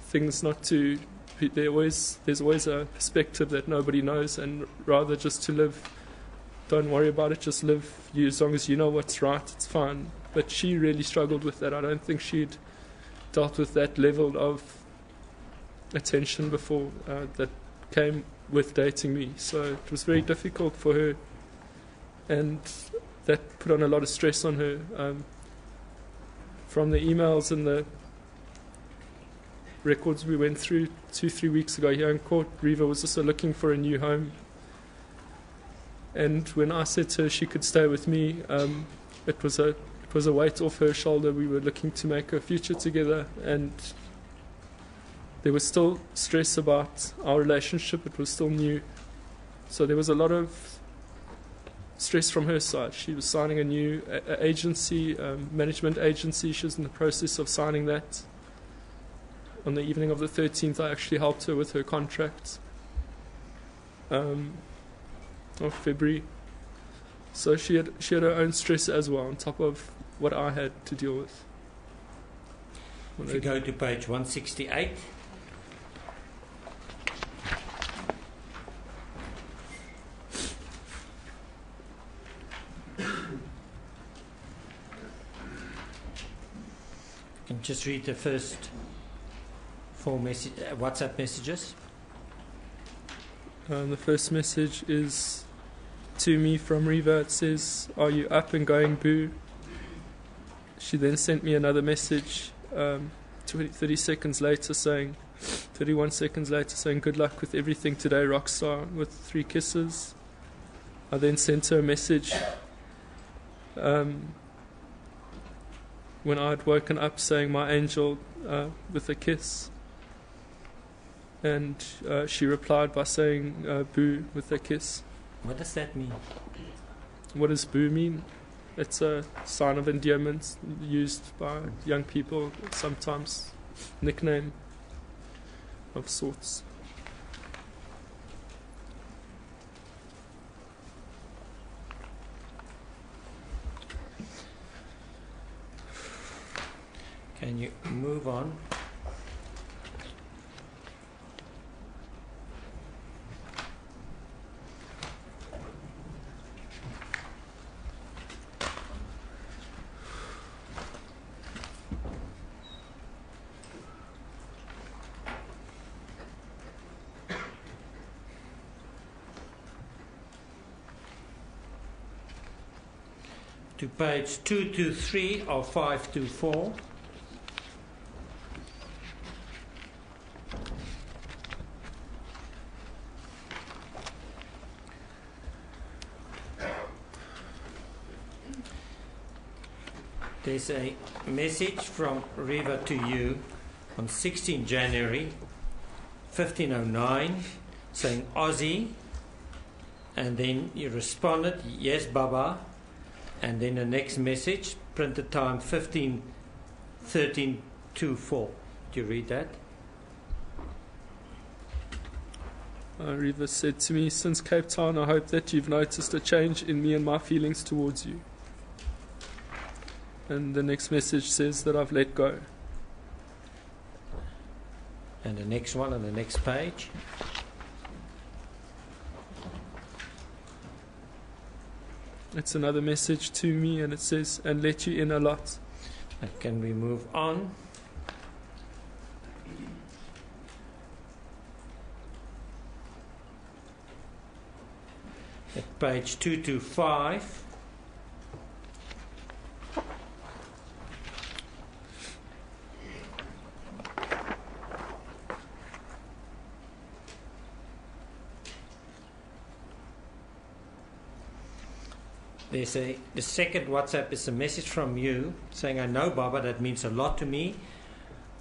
S2: things, not to... There's always a perspective that nobody knows, and rather just to live. Don't worry about it, just live. As long as you know what's right, it's fine. But she really struggled with that. I don't think she'd dealt with that level of attention before that came with dating me. So it was very difficult for her, and that put on a lot of stress on her. From the emails and the records we went through 2-3 weeks ago here in court, Reva was also looking for a new home. And when I said to her she could stay with me, it was a weight off her shoulder. We were looking to make a future together, and there was still stress about our relationship. It was still new. So there was a lot of stress from her side. She was signing a new agency, management agency. She was in the process of signing that. On the evening of the 13th, I actually helped her with her contract of February. So she had her own stress as well, on top of what I had to deal with.
S3: If you go to page 168. You can just read the first 4 WhatsApp messages.
S2: The first message is to me from Reva. It says, "Are you up and going, boo?" She then sent me another message 31 seconds later saying, "Good luck with everything today, Rockstar," with 3 kisses. I then sent her a message when I'd woken up saying my angel with a kiss. And she replied by saying boo with a kiss.
S3: What does that mean?
S2: What does boo mean? It's a sign of endearment used by young people, sometimes nickname of sorts.
S3: Can you move on? To page 223 or 524. There's a message from Riva to you on 16 January 1509 saying Aussie, and then you responded, yes Baba, and then the next message, printed time 15/13/24. Do you read that?
S2: Riva said to me, since Cape Town, I hope that you've noticed a change in me and my feelings towards you. And the next message says that I've let go.
S3: And the next one on the next page.
S2: It's another message to me, and it says, and let you in a lot.
S3: And can we move on? At page 225. The second WhatsApp is a message from you saying, I know Baba, that means a lot to me.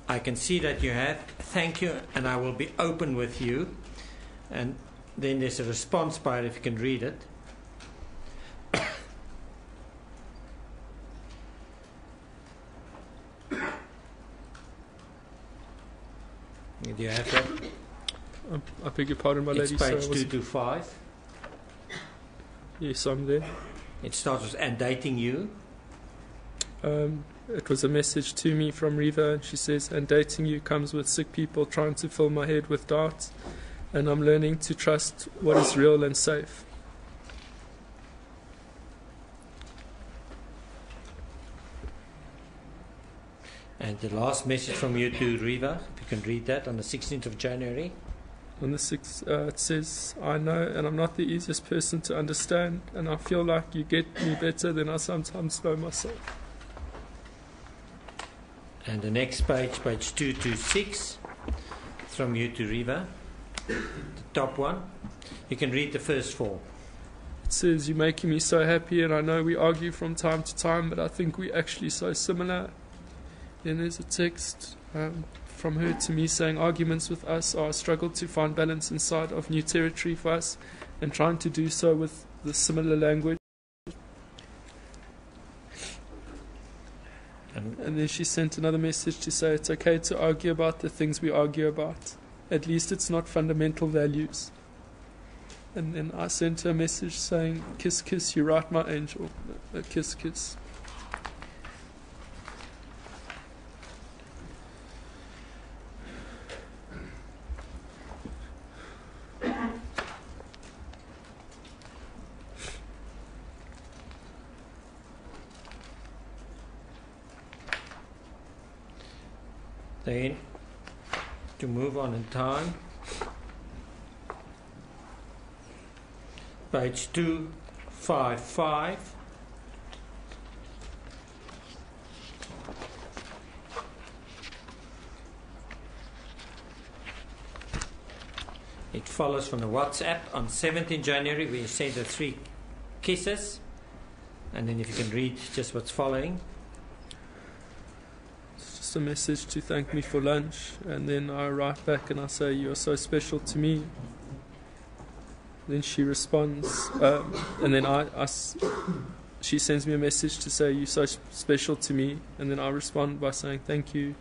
S3: I can see that you have. Thank you, and I will be open with you. And then there's a response by it, if you can read it. Do you have that?
S2: I beg your pardon, my
S3: It's
S2: lady.
S3: page
S2: So
S3: 225.
S2: yes, I'm there.
S3: It starts with, and dating you.
S2: It was a message to me from Riva, and she says, and dating you comes with sick people trying to fill my head with doubts, and I'm learning to trust what is real and safe.
S3: And the last message from you to Riva, if you can read that, on the 16th of January.
S2: On the 6th, it says, I know, and I'm not the easiest person to understand, and I feel like you get me better than I sometimes know myself.
S3: And the next page, page 226, from you to Riva, the top one. You can read the first four.
S2: It says, you're making me so happy, and I know we argue from time to time, but I think we're actually so similar. Then there's a text from her to me saying, arguments with us are a struggle to find balance inside of new territory for us, and trying to do so with the similar language. And then she sent another message to say it's okay to argue about the things we argue about. At least it's not fundamental values. And then I sent her a message saying, kiss, kiss, you're right, my angel. A kiss, kiss.
S3: Then, to move on in time, page 255. It follows from the WhatsApp on 17 January where you sent the three kisses. And then if you can read just what's following.
S2: It's just a message to thank me for lunch, and then I write back and I say, "You are so special to me." Then she responds, and then she sends me a message to say, "You're so special to me," and then I respond by saying, "Thank you.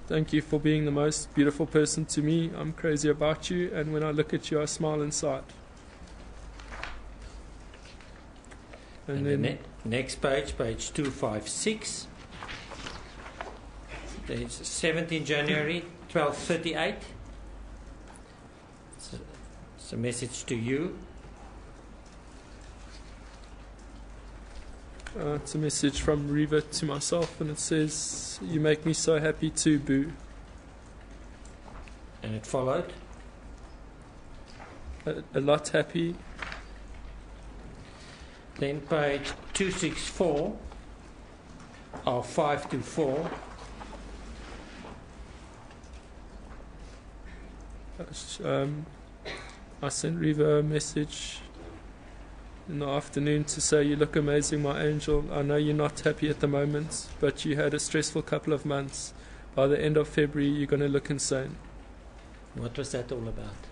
S2: Thank you for being the most beautiful person to me. I'm crazy about you, and when I look at you, I smile inside."
S3: And then next page, page 256. There's 17 January, 12:38. It's a message to you.
S2: It's a message from Reva to myself, and it says, "You make me so happy too, boo."
S3: And it followed.
S2: A lot happy.
S3: Then page 264 or 524.
S2: I sent Reva a message in the afternoon to say, "You look amazing, my angel. I know you're not happy at the moment, but you had a stressful couple of months. By the end of February, you're going to look insane."
S3: What was that all about?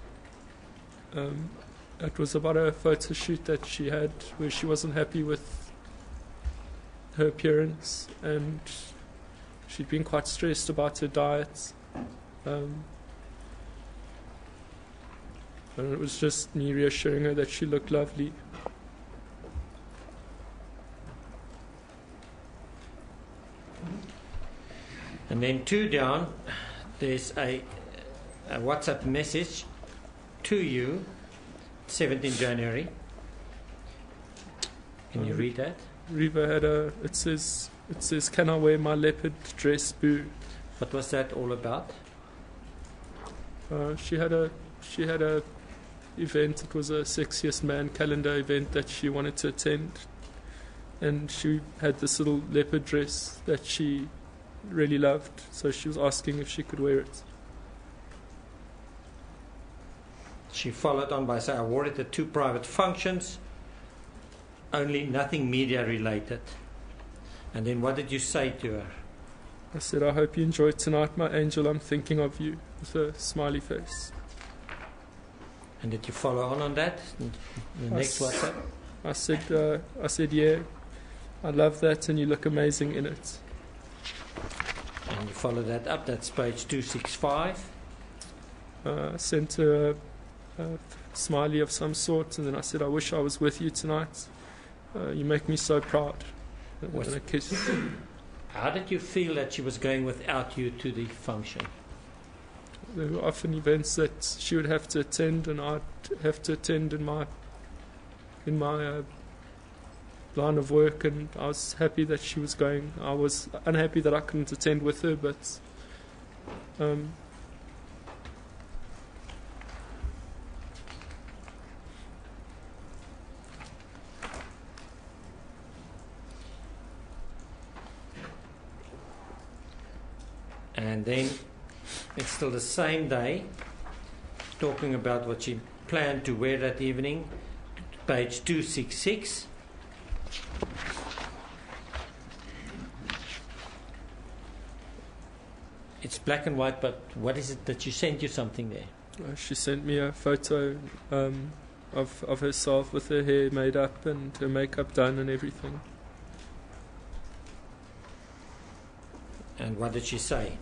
S2: It was about a photo shoot that she had where she wasn't happy with her appearance, and she'd been quite stressed about her diet. And it was just me reassuring her that she looked lovely.
S3: And then 2 down, there's a WhatsApp message to you, 17 January. Can you read that?
S2: Reva had it says, "Can I wear my leopard dress, boo?"
S3: What was that all about?
S2: She had a event. It was a Sexiest Man calendar event that she wanted to attend, and she had this little leopard dress that she really loved, so she was asking if she could wear it.
S3: She followed on by saying, "I wore it at 2 private functions, only nothing media related." And then what did you say to her?
S2: I said, "I hope you enjoy tonight, my angel. I'm thinking of you," with a smiley face.
S3: And did you follow on that? The next WhatsApp?
S2: I said, "Yeah, I love that, and you look amazing in it."
S3: And you follow that up. That's page 265.
S2: I sent her a smiley of some sort, and then I said, "I wish I was with you tonight. You make me so proud." And a kiss.
S3: How did you feel that she was going without you to the function?
S2: There were often events that she would have to attend, and I'd have to attend in my line of work, and I was happy that she was going. I was unhappy that I couldn't attend with her, but
S3: and then it's still the same day, talking about what she planned to wear that evening, page 266. It's black and white, but what is it that she sent you something there?
S2: she sent me a photo of herself with her hair made up and her makeup done and everything.
S3: And what did she say?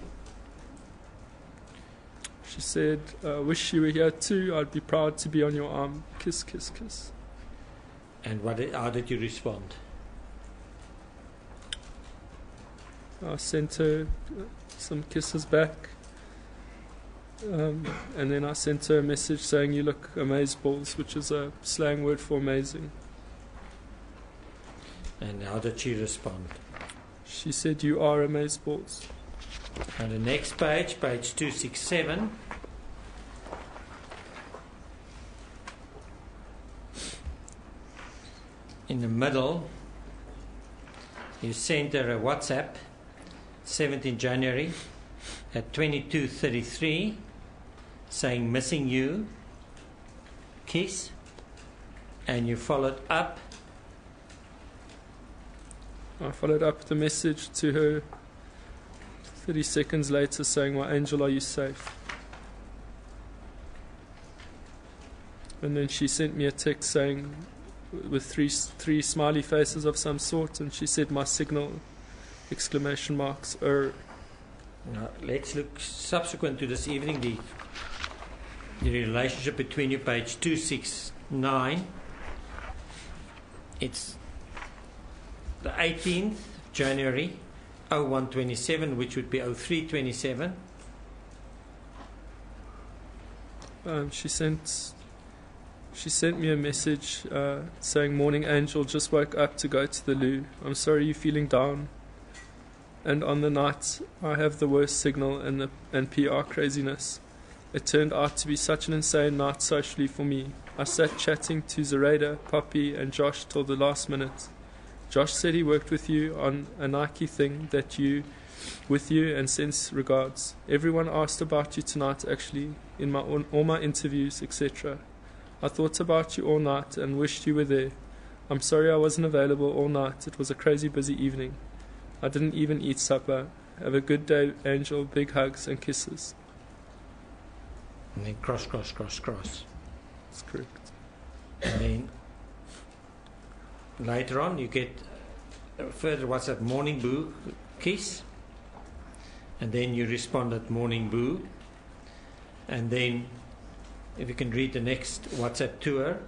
S2: She said, "I wish you were here too. I'd be proud to be on your arm. Kiss, kiss, kiss."
S3: And how did you respond?
S2: I sent her some kisses back, and then I sent her a message saying, "You look amazeballs," which is a slang word for amazing.
S3: And how did she respond?
S2: She said, "You are amazeballs."
S3: On the next page, page 267. In the middle, you sent her a WhatsApp, 17 January at 22:33, saying, "Missing you, kiss." And you followed up.
S2: I followed up the message to her 30 seconds later saying, "My angel, are you safe?" And then she sent me a text saying, with three smiley faces of some sort, and she said, "My signal, exclamation marks,
S3: Now, let's look subsequent to this evening, the relationship between you, page 269. It's the 18th January 0127, which would be 0327.
S2: She sent me a message saying, "Morning angel, just woke up to go to the loo. I'm sorry you're feeling down. And on the night, I have the worst signal and PR craziness. It turned out to be such an insane night socially for me. I sat chatting to Zareda, Poppy, and Josh till the last minute. Josh said he worked with you on a Nike thing with you and sends regards. Everyone asked about you tonight, actually, in all my interviews, etc. I thought about you all night and wished you were there. I'm sorry I wasn't available all night. It was a crazy busy evening. I didn't even eat supper. Have a good day, Angel. Big hugs and kisses."
S3: And then cross.
S2: That's correct.
S3: And then later on, you get further WhatsApp, "Morning boo, kiss." And then you responded, "Morning boo." And then, if you can read the next WhatsApp to her,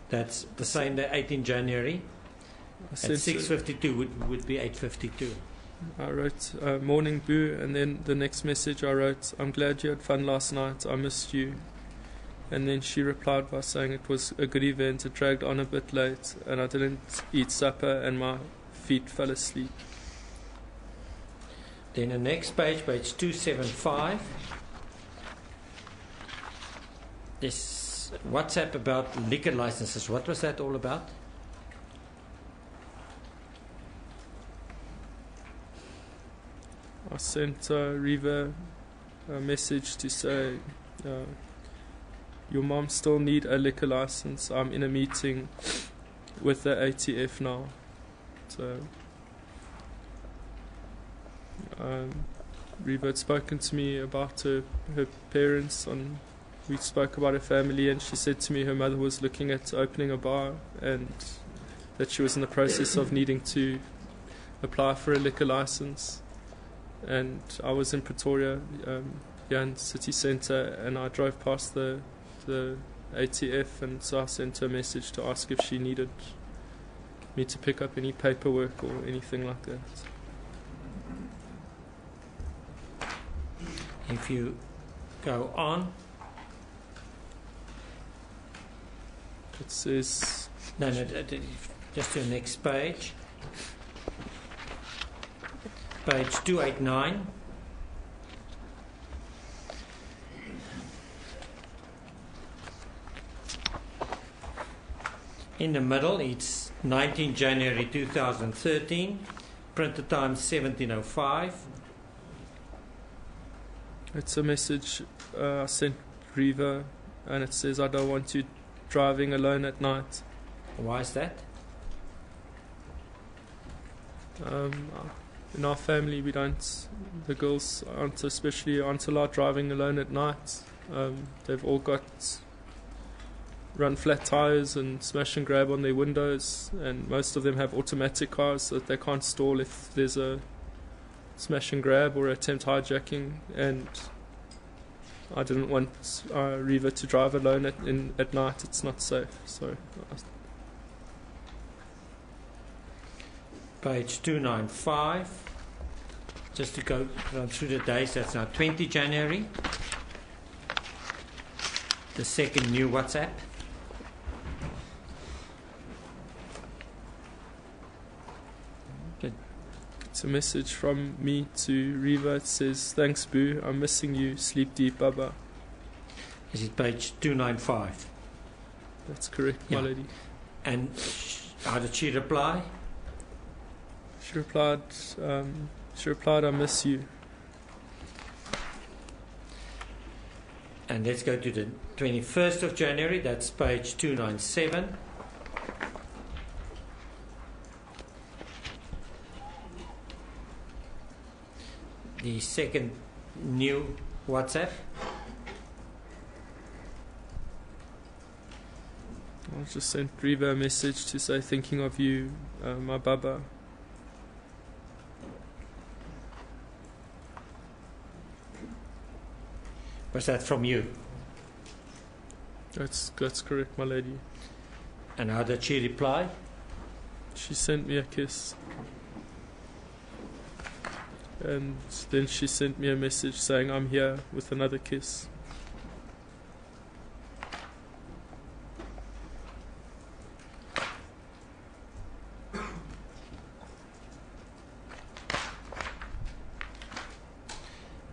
S3: that's the same day, 18 January. At 6:52 would be 8:52.
S2: I wrote, "Morning boo," and then the next message I wrote, "I'm glad you had fun last night. I missed you." And then she replied by saying it was a good event. It dragged on a bit late, and I didn't eat supper, and my feet fell asleep.
S3: Then the next page 275. This WhatsApp about liquor licenses. What was that all about?
S2: I sent Reva a message to say, "Your mom still need a liquor license. I'm in a meeting with the ATF now." So Reva had spoken to me about her parents. We spoke about her family, and she said to me her mother was looking at opening a bar and that she was in the process of needing to apply for a liquor license. And I was in Pretoria, here in city centre, and I drove past the ATF, and so I sent her a message to ask if she needed me to pick up any paperwork or anything like that.
S3: If you go on,
S2: it says...
S3: No, just to the next page. Page 289. In the middle, it's 19 January 2013. Printer time 17:05.
S2: It's a message I sent Reva, and it says, "I don't want you driving alone at night."
S3: Why is that?
S2: In our family, the girls aren't allowed driving alone at night. They've all got run flat tires and smash and grab on their windows, and most of them have automatic cars so that they can't stall if there's a smash and grab or attempt hijacking. And I didn't want Reva to drive alone at night. It's not safe. So
S3: Page 295. Just to go run through the days, that's now 20 January. The second new WhatsApp.
S2: it's a message from me to Reva. It says, "Thanks, Boo. I'm missing you. Sleep deep, Baba."
S3: Is it page 295?
S2: That's correct,
S3: Yeah.
S2: my lady.
S3: And how did she reply?
S2: She replied, "I miss you."
S3: And let's go to the 21st of January. That's page 297. the second new WhatsApp.
S2: I just sent Riva a message to say thinking of you, my Baba.
S3: Was that from you?
S2: That's correct, my lady.
S3: And how did she reply?
S2: She sent me a kiss. And then she sent me a message saying I'm here with another kiss.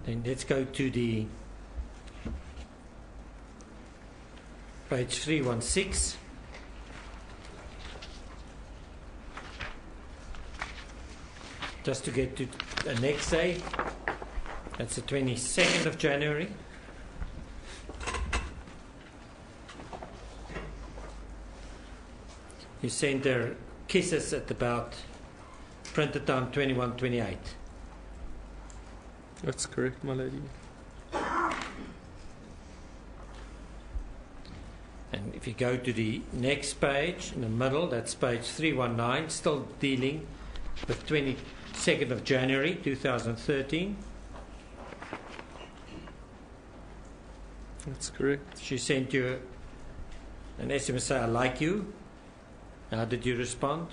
S3: Then let's go to the page 316. Just to get to the next day, that's the 22nd of January. You sent her kisses at about printed time 21:28.
S2: That's correct, my lady.
S3: And if you go to the next page in the middle, that's page 319, still dealing with 22nd of January 2013.
S2: That's correct.
S3: She sent you an SMS saying, I like you. How did you respond?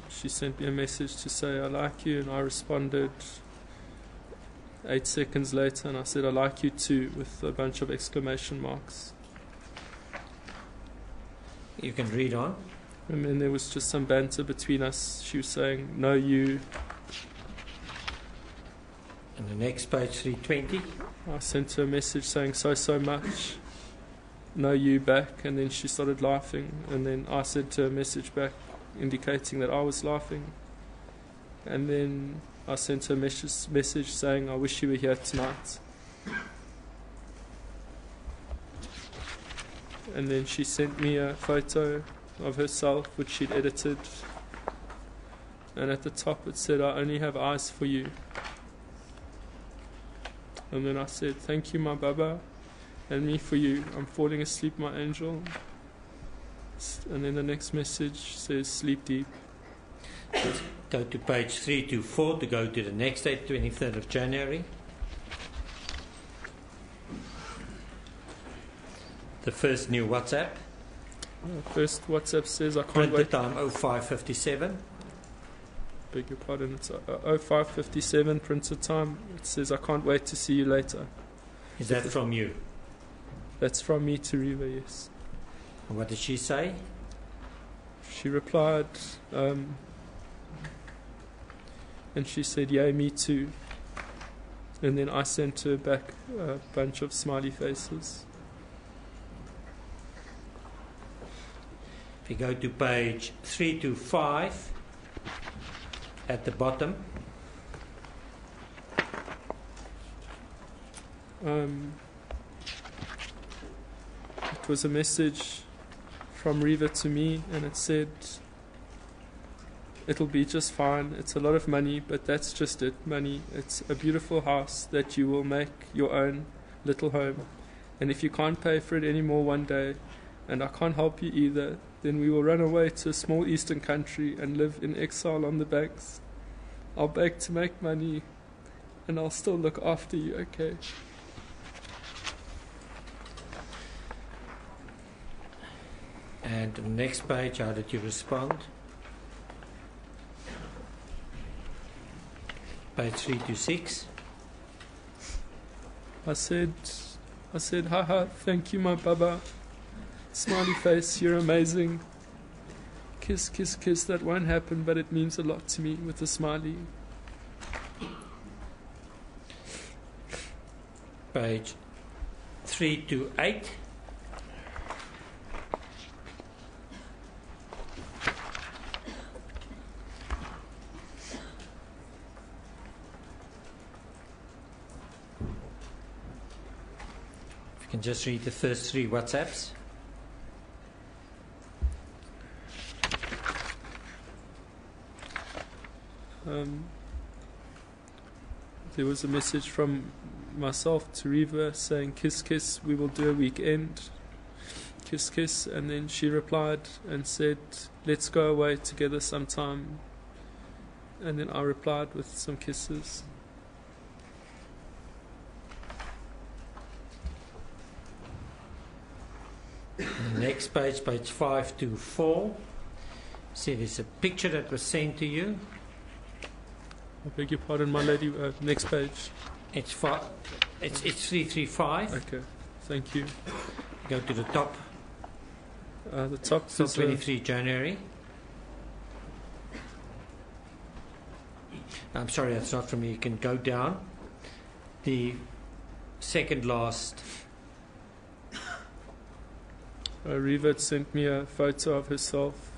S2: She sent me a message to say I like you, and I responded 8 seconds later and I said I like you too with a bunch of exclamation marks.
S3: You can read on.
S2: And then there was just some banter between us. She was saying no you.
S3: And the next page 320.
S2: I sent her a message saying so much, no you back, and then she started laughing, and then I sent her a message back indicating that I was laughing, and then I sent her a message saying I wish you were here tonight, and then she sent me a photo of herself which she'd edited, and at the top it said I only have eyes for you. And then I said, thank you, my Baba, and me for you. I'm falling asleep, my angel. And then the next message says, sleep deep.
S3: Let's go to page 324 to go to the next date, 23rd of January. The first new WhatsApp.
S2: First WhatsApp says, I can't
S3: Printed
S2: wait.
S3: time 05:57.
S2: Beg your pardon, it's 05:57 printed time. It says, I can't wait to see you later.
S3: Is that from you?
S2: That's from me to Riva, yes.
S3: And what did she say?
S2: She replied, and she said, yeah, me too. And then I sent her back a bunch of smiley faces.
S3: If you go to page 325, at the bottom,
S2: it was a message from Riva to me, and it said, it'll be just fine. It's a lot of money, but that's just it, money. It's a beautiful house that you will make your own little home. And if you can't pay for it anymore one day, and I can't help you either, then we will run away to a small eastern country and live in exile on the banks. I'll beg to make money, and I'll still look after you, okay?
S3: and the next page, how did you respond? Page 326.
S2: I said, haha, thank you, my Baba. Smiley face, you're amazing. Kiss, kiss, kiss, that won't happen, but it means a lot to me with a smiley.
S3: Page 328. If you can just read the first three WhatsApps.
S2: there was a message from myself to Reva saying, "Kiss, kiss, we will do a weekend. Kiss, kiss." And then she replied and said, "Let's go away together sometime." And then I replied with some kisses.
S3: The next page, page 524. See, there's a picture that was sent to you.
S2: I beg your pardon, my lady. Next page.
S3: It's 335.
S2: Okay, thank you.
S3: Go to the top.
S2: The top
S3: Still
S2: is
S3: 23 January. I'm sorry, that's not from me. You can go down. The second last.
S2: Reva had sent me a photo of herself.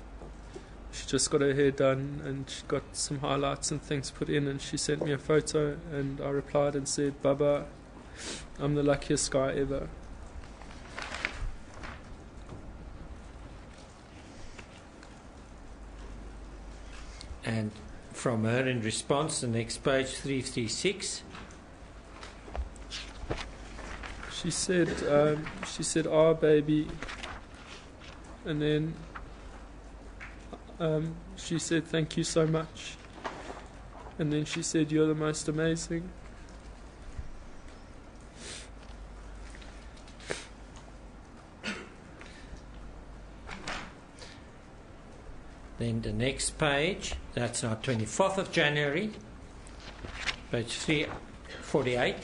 S2: She just got her hair done and she got some highlights and things put in, and she sent me a photo, and I replied and said, "Baba, I'm the luckiest guy ever."
S3: And from her in response, the next page, 336.
S2: She said, "Ah, baby," and then she said, "Thank you so much," and then she said, "You're the most amazing."
S3: Then the next page, that's now 24th of January, page 348.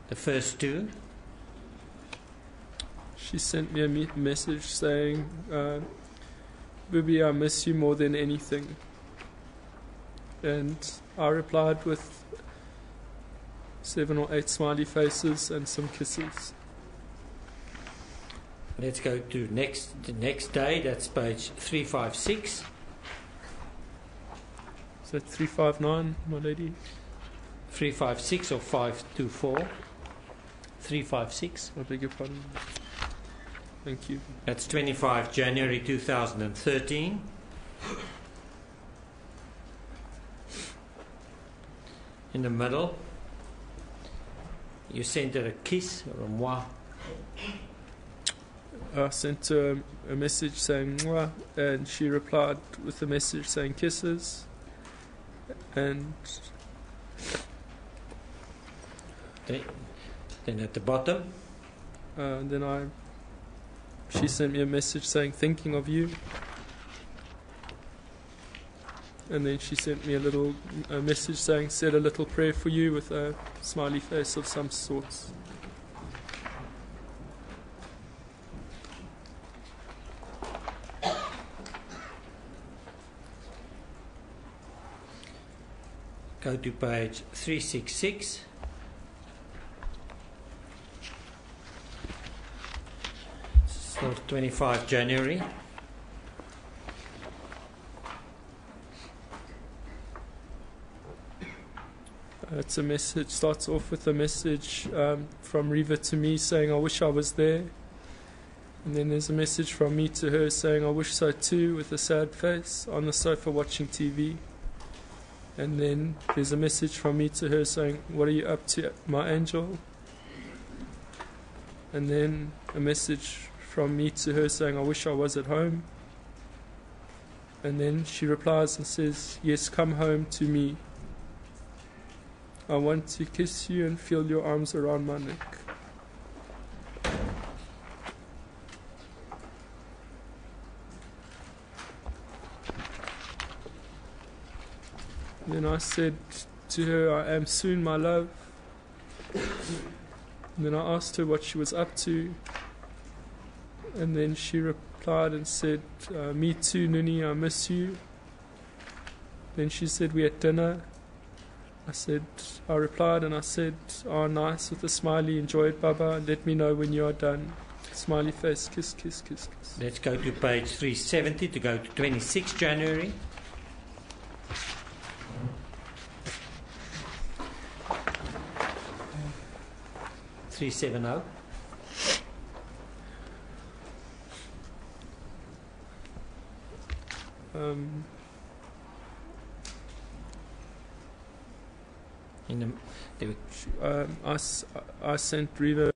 S3: The first two.
S2: She sent me a message saying, "Booby, I miss you more than anything." And I replied with 7 or 8 smiley faces and some kisses.
S3: Let's go to the next day, that's page 356.
S2: Is that 359, my lady?
S3: 356 or 524? 356.
S2: I beg your pardon. Thank you.
S3: That's 25 January 2013. In the middle, you sent her a kiss or a moi.
S2: I sent her a message saying "mwah," and she replied with a message saying kisses. And
S3: Then at the bottom,
S2: then she sent me a message saying "thinking of you." And then she sent me a message saying "said a little prayer for you" with a smiley face of some sorts.
S3: go to page 366. So 25 January.
S2: It's a message, starts off with a message from Reva to me saying, "I wish I was there." And then there's a message from me to her saying, "I wish so too," with a sad face on the sofa watching TV. And then there's a message from me to her saying, "What are you up to, my angel?" And then a message from me to her saying, "I wish I was at home." And then she replies and says, "Yes, come home to me. I want to kiss you and feel your arms around my neck." Then I said to her, "I am soon, my love." And then I asked her what she was up to. And then she replied and said, "Me too, Nuni, I miss you." Then she said, "We had dinner." I replied and I said, "Oh, nice," with a smiley. "Enjoy it, Baba. Let me know when you are done." Smiley face, kiss, kiss, kiss, kiss.
S3: Let's go to page 370 to go to 26 January. (370). In the, there were,
S2: I sent Riva